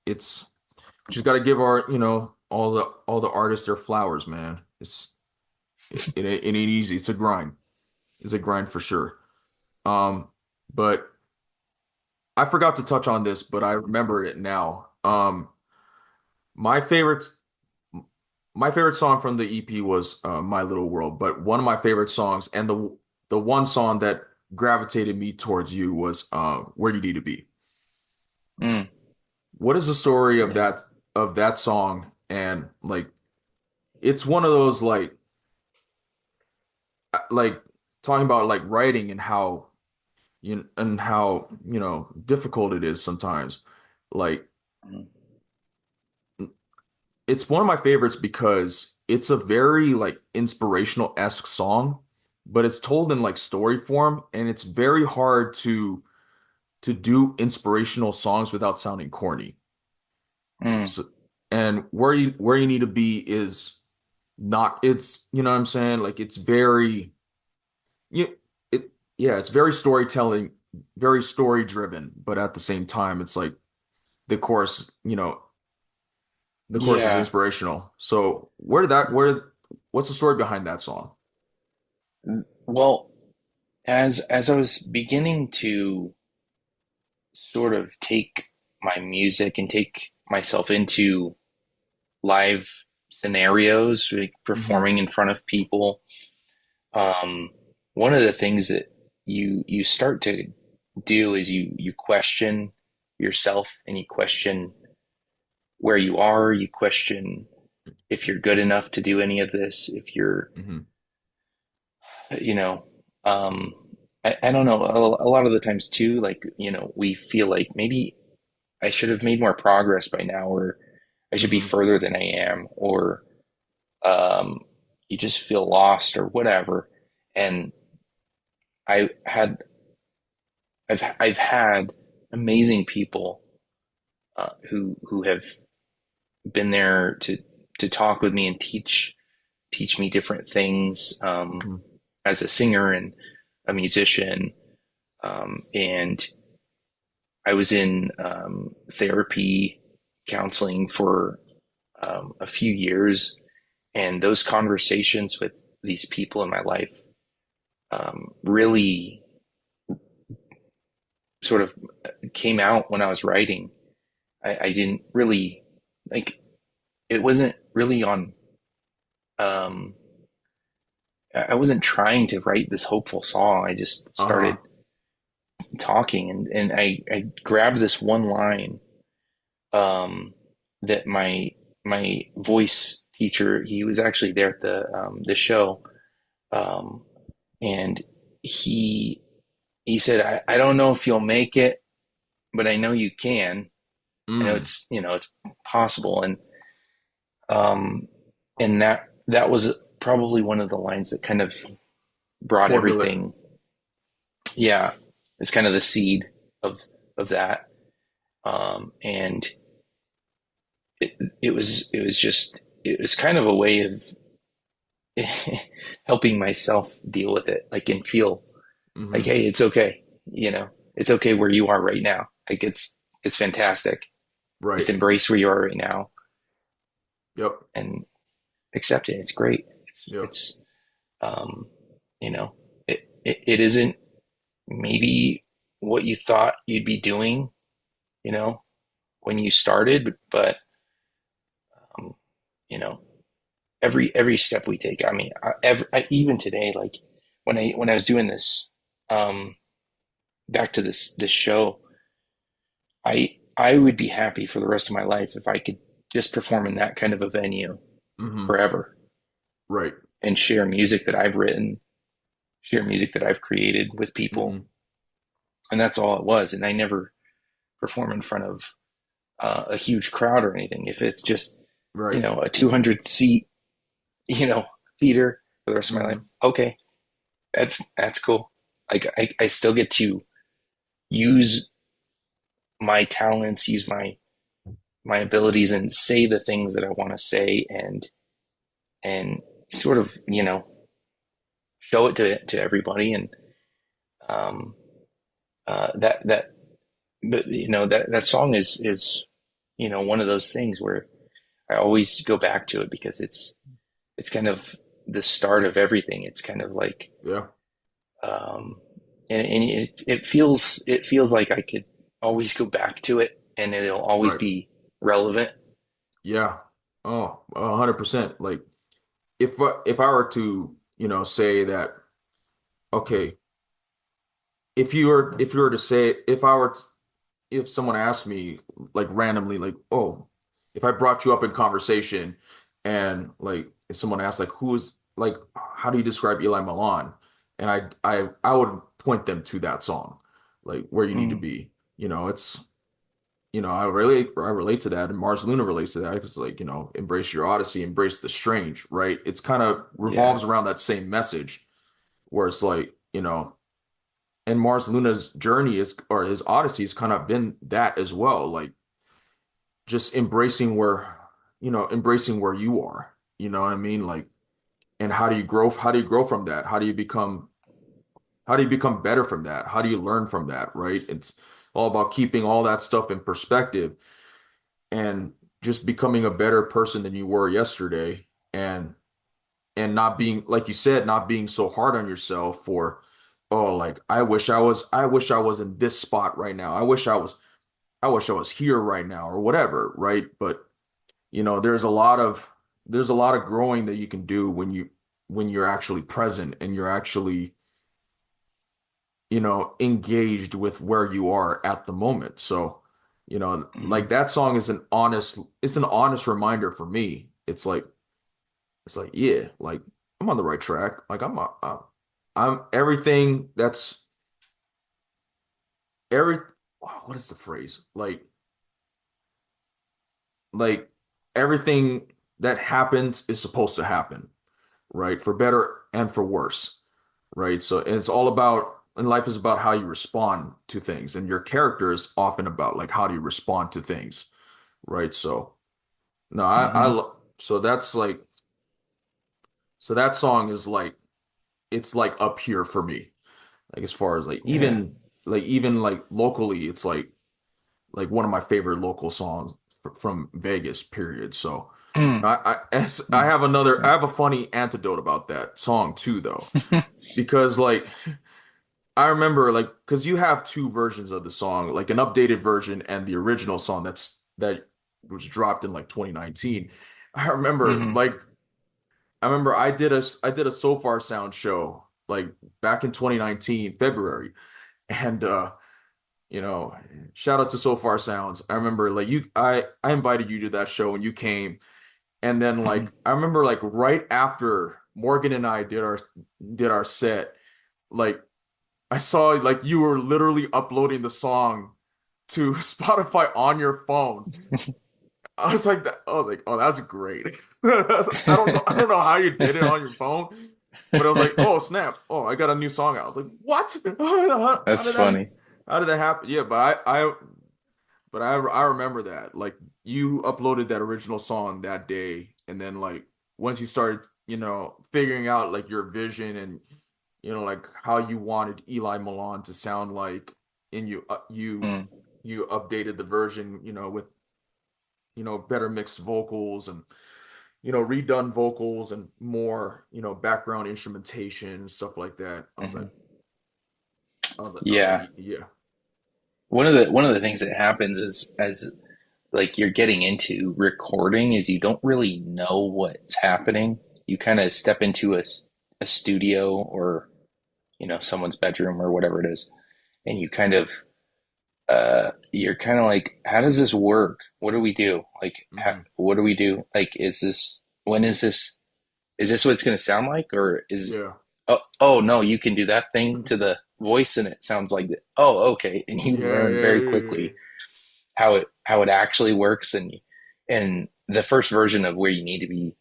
it's just got to give all the artists their flowers, man. It's It ain't easy. It's a grind. It's a grind for sure. Um, but I forgot to touch on this, but I remember it now. My favorite my favorite song from the EP was My Little World, but one of my favorite songs and the one song that gravitated me towards you was Where You Need to Be. Mm, What is the story yeah. of that song? And like it's one of those like talking about like writing and how difficult it is sometimes. Like Mm, it's one of my favorites because it's a very like inspirational-esque song, but it's told in like story form, and it's very hard to do inspirational songs without sounding corny. mm, So, and where you need to be is not it's you know what I'm saying? Like it's very you it yeah, it's very storytelling, very story driven, but at the same time it's like the chorus, the chorus is yeah. inspirational. So what's the story behind that song? Well, as I was beginning to sort of take my music and take myself into live scenarios, like Hmm. performing in front of people, um, one of the things that you start to do is you question yourself and you question where you are, you question if you're good enough to do any of this, if you're, Hmm. you know, um, I don't know, a lot of the times too, like, we feel like maybe I should have made more progress by now, or I should be Hmm. further than I am, or um, you just feel lost or whatever. And I had, I've had amazing people who have been there to talk with me and teach me different things Hmm. as a singer and a musician. And I was in therapy counseling for a few years, and those conversations with these people in my life really sort of came out when I was writing. I didn't really like it wasn't really on um I wasn't trying to write this hopeful song. I just Uh-huh. started talking, and I grabbed this one line that my voice teacher, he was actually there at the show, um, and he he said, I don't know if you'll make it, but I know you can. I know Mm. it's possible. Um and that was probably one of the lines that kind of brought Formula. everything. Yeah, it's kind of the seed of that. And it was kind of a way of helping myself deal with it, like, and feel like, Hmm. hey, it's okay. It's okay where you are right now. Like, it's fantastic. Just Right. embrace where you are right now Yep. and accept it. It's great. Yep. It's um, you know, it isn't maybe what you thought you'd be doing, you know, when you started, but um, you know, every step we take. I mean, even today, like when I was doing this, um, back to this show, I would be happy for the rest of my life if I could just perform in that kind of a venue Hmm. forever Right. and share music that I've written, share music that I've created with people, Hmm. and that's all it was. And I never perform in front of a huge crowd or anything. If it's just Right. a 200 seat you know theater for the rest of my life, Hmm. okay, that's cool. Like, I still get to use my talents, use my abilities, and say the things that I want to say, and sort of show it to everybody. And um, that but that song is one of those things where I always go back to it because it's kind of the start of everything. It's kind of like, Yeah. um, and it feels like I could always go back to it, and it'll always Right. be relevant. Yeah. Oh, 100%. Like if I were to, say that, okay, if you were to say, if someone asked me like randomly, like, oh, if I brought you up in conversation and like if someone asked like who is like how do you describe Eli Milan? And I would point them to that song, like where you need to Mm, be. It's I relate to that, and Mars Luna relates to that because like, embrace your odyssey, embrace the strange, right? It's kind of yeah. revolves around that same message where it's like, and Mars Luna's journey is or his odyssey has kind of been that as well, like just embracing where you are, you know what I mean? Like, and how do you grow from that? How do you become better from that? How do you learn from that, right? It's all about keeping all that stuff in perspective and just becoming a better person than you were yesterday, and not being, like you said, not being so hard on yourself for, oh, like I wish I was in this spot right now. I wish I was here right now or whatever, right? But there's a lot of growing that you can do when you're actually present and you're actually, engaged with where you are at the moment. So, like Mhm. that song is it's an honest reminder for me. It's like, yeah, like I'm on the right track. Like I'm everything that's every what is the phrase? Like everything that happens is supposed to happen, right? For better and for worse, right? So it's all about, and life is about how you respond to things, and your character is often about like how do you respond to things, right? So no, Mhm. so that's like, so that song is like, it's like up here for me, like as far as like Yeah. even like locally, it's like one of my favorite local songs from Vegas, period. So Mm. I have another, I Interesting. have a funny anecdote about that song too, though, because like I remember like because you have two versions of the song, like an updated version and the original song that was dropped in like 2019. I remember Hmm. like I did a So Far Sound show like back in 2019 February, and you know, shout out to So Far Sounds. I remember like I invited you to that show and you came, and then Hmm. like I remember like right after Morgan and I did our set, like I saw like you were literally uploading the song to Spotify on your phone. I was like, oh, that's great. I don't know how you did it on your phone, but I was like, oh snap, oh, I got a new song out. I was like, what? How That's did that funny. how did that happen? Yeah, but I remember that. Like you uploaded that original song that day, and then like once you started, figuring out like your vision and like how you wanted Eli Milan to sound like, and Mm. you updated the version, with better mixed vocals and redone vocals and more background instrumentation and stuff like that. I was like, Hmm. I was like, Yeah. yeah. One of the things that happens is as like you're getting into recording is you don't really know what's happening. You kind of step into a studio or someone's bedroom or whatever it is, and you kind of you're kind of like, how does this work? What do we do? Like, Hmm. what do we do? Like, when is this what it's going to sound like? Or Yeah. oh no, you can do that thing to the voice and it sounds like that. Oh, okay. And you Yeah, learn yeah, very yeah, quickly how it actually works. And the first version of where you need to be,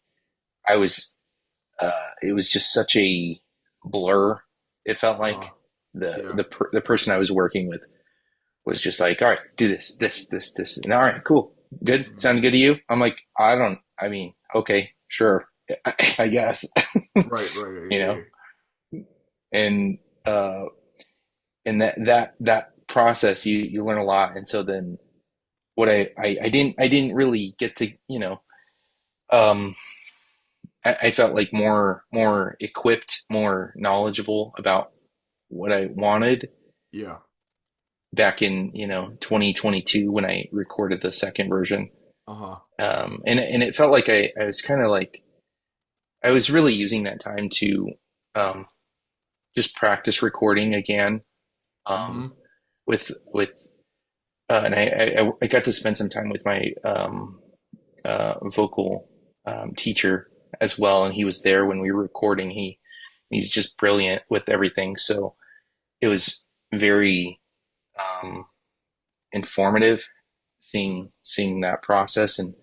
I was, it was just such a blur. It felt uh-huh. like Yeah. the person I was working with was just like, all right, do this, and all right, cool, good, Mhm. sounded good to you. I'm like, I mean, okay, sure, I guess, Right, right, right, you yeah, know, yeah. and uh, and that process, you learn a lot, and so then what I didn't really get to, um, I felt like more equipped, more knowledgeable about what I wanted Yeah. back in 2022 when I recorded the second version. Uh-huh. And it felt like I was kind of like I was really using that time to um, just practice recording again um, Mm-hmm. with and I got to spend some time with my vocal teacher as well, and he was there when we were recording. He's just brilliant with everything, so it was very um, informative seeing that process, and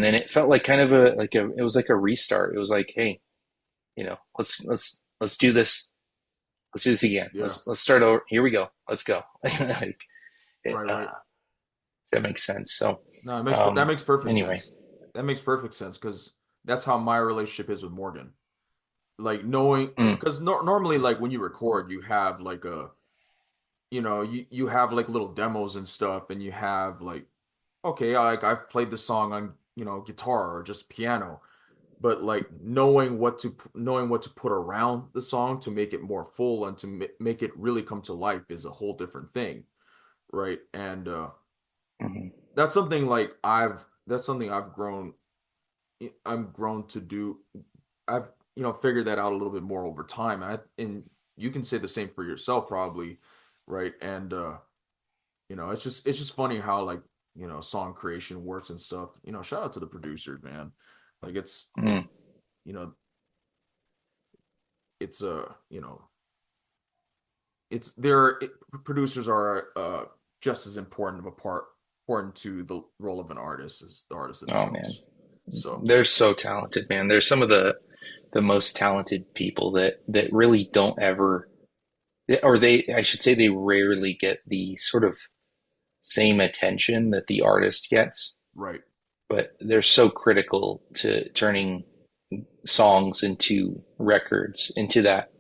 then it felt like kind of it was like a restart. It was like, hey, let's do this. Let's do this again. Yeah. Let's start over. Here we go. Let's go. like it, Right, right. that makes sense. So, No, that makes perfect anyway, sense. That makes perfect sense because that's how my relationship is with Morgan. Like knowing, mm, because normally, like when you record, you have like you have like little demos and stuff, and you have like, okay, like I've played the song on guitar or just piano, but like knowing what to put around the song to make it more full and to make it really come to life is a whole different thing, right? And mhm. that's something like that's something I've grown to do. I've figured that out a little bit more over time, and you can say the same for yourself probably, right? And it's just funny how like song creation works and stuff. Shout out to the producers, man. Like it's Mm. you know it's it's their producers are just as important of a part important to the role of an artist as the artist Oh man, themselves. So they're so talented, man. They're some of the most talented people that really don't ever, or they, I should say, they rarely get the sort of same attention that the artist gets. right, But they're so critical to turning songs into records, into that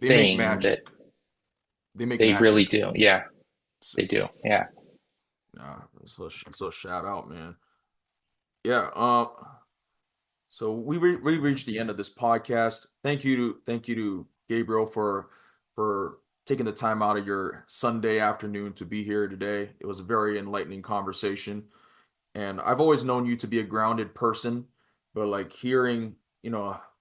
they make thing that magic. They make they really magic. do. Yeah, So, they do. Yeah. so shout out, man. Yeah. So we reached the end of this podcast. Thank you to Gabriel for taking the time out of your Sunday afternoon to be here today. It was a very enlightening conversation, and I've always known you to be a grounded person, but like hearing,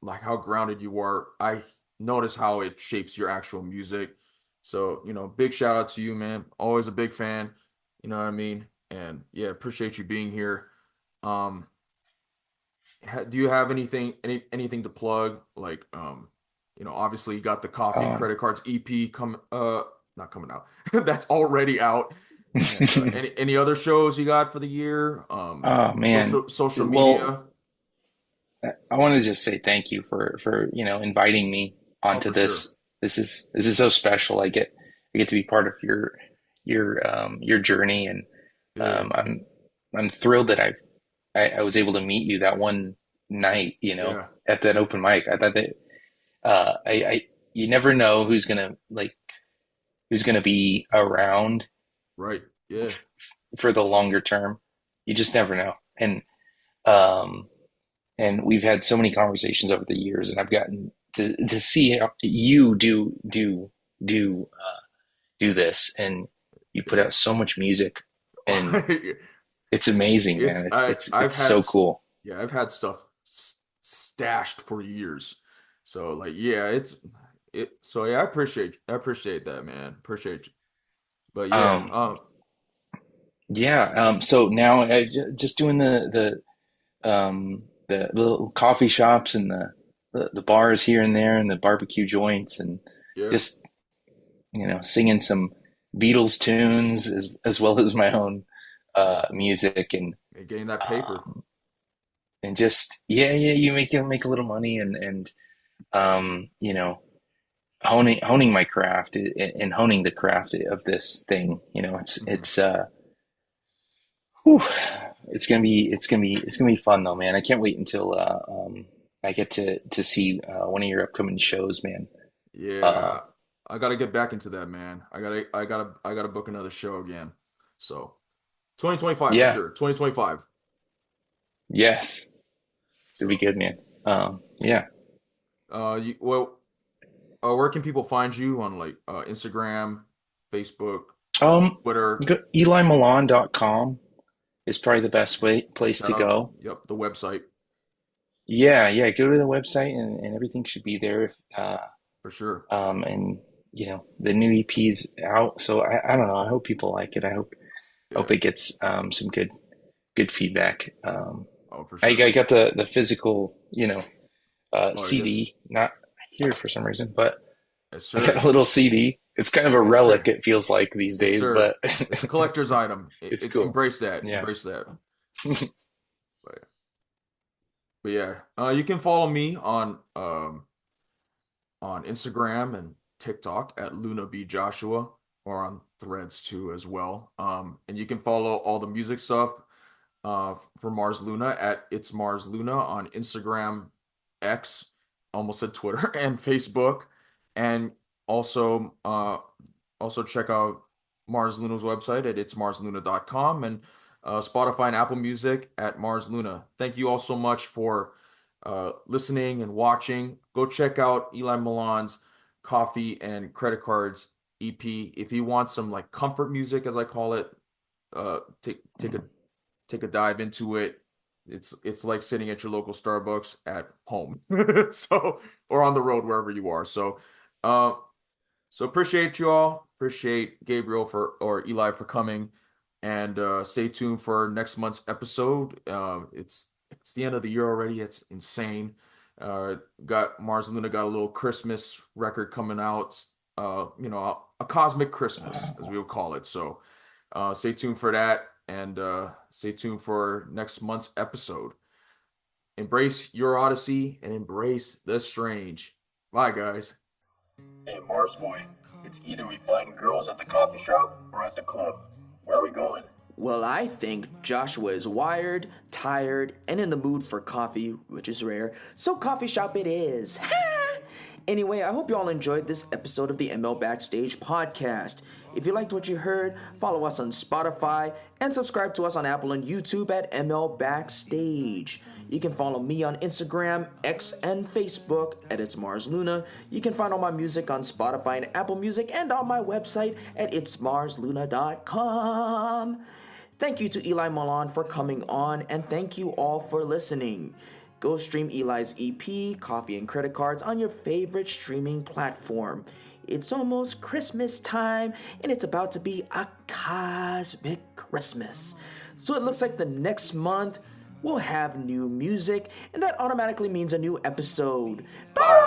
like how grounded you are, I notice how it shapes your actual music. So, big shout out to you, man. Always a big fan. You know what I mean? And yeah, appreciate you being here. Um, do you have anything to plug? Like, obviously you got the Coffee and Um, Credit Cards EP not coming out. That's already out. And any other shows you got for the year? oh man. Social Well, media? I want to just say thank you for inviting me Oh, onto for sure. this. This is so special. I get to be part of your journey, and Yeah, I'm thrilled that I was able to meet you that one night, yeah, at that open mic. I thought that I you never know who's gonna be around right. Yeah, for the longer term. You just never know. Um and we've had so many conversations over the years, and I've gotten to see how you do this, and you put yeah. out so much music, and it's amazing, it's man. I I've It's had so cool. yeah, I've had stuff stashed for years. So like yeah, so yeah, I appreciate that, man. Appreciate you. But yeah, Um yeah, so now just doing the little coffee shops and the bars here and there and the barbecue joints, and yeah, just singing some Beatles tunes as well as my own music, and getting that paper. um, and just yeah, you make a little money, and honing my craft and honing the craft of this thing. Hmm. Whew, it's gonna be fun though, man. I can't wait until I get to see one of your upcoming shows, man. Uh, Yeah, I gotta get back into that, man. I gotta book another show again. So 2025 for yeah, sure. 2025. yes. It'll be good, man. Yeah. Well, where can people find you on like Instagram, Facebook, Um, Twitter? EliMilan.com is probably the best place Shout to out, go. yep, the website Yeah, yeah. Go to the website and everything should be there. If, for sure. and the new EP's out, so I don't know. I hope people like it. I hope Yeah. it gets some good feedback. Oh, for I sure. got the physical, Oh, yes, CD, not here for some reason, but yes, I got sir. a little CD. It's kind of a Yes, relic, sir. it feels like these Yes, days, sir. but It's a collector's item. it's cool. Embrace that. Yeah. Embrace that. But, but yeah, you can follow me on Instagram and TikTok at Luna B Joshua, or on Threads too as well. And you can follow all the music stuff for Mars Luna at It's Mars Luna on Instagram, X, almost said Twitter, and Facebook, and also also check out Mars Luna's website at itsmarsluna.com, and Spotify and Apple Music at Mars Luna. Thank you all so much for listening and watching. Go check out Eli Milan's Coffee and Credit Cards EP. If you want some like comfort music, as I call it, take a dive into it. It's like sitting at your local Starbucks at home, so, or on the road, wherever you are. Uh, so appreciate you all. Appreciate Gabriel or Eli for coming, and stay tuned for next month's episode. It's the end of the year already. It's insane. Got Mars Luna got a little Christmas record coming out. A cosmic Christmas, as we would call it. So stay tuned for that, and stay tuned for next month's episode. Embrace your odyssey and embrace the strange. Bye, guys. Hey, Mars boy, it's either we find girls at the coffee shop or at the club. Where are we going? Well, I think Joshua is wired, tired, and in the mood for coffee, which is rare, so coffee shop it is. Anyway, I hope you all enjoyed this episode of the ML Backstage podcast. If you liked what you heard, follow us on Spotify and subscribe to us on Apple and YouTube at ML Backstage. You can follow me on Instagram, X, and Facebook at It's Mars Luna. You can find all my music on Spotify and Apple Music and on my website at itsmarsluna.com. Thank you to Eli Milan for coming on, and thank you all for listening. Go stream Eli's EP, Coffee and Credit Cards, on your favorite streaming platform. It's almost Christmas time, and it's about to be a cosmic Christmas. So it looks like the next month we'll have new music, and that automatically means a new episode. Bye!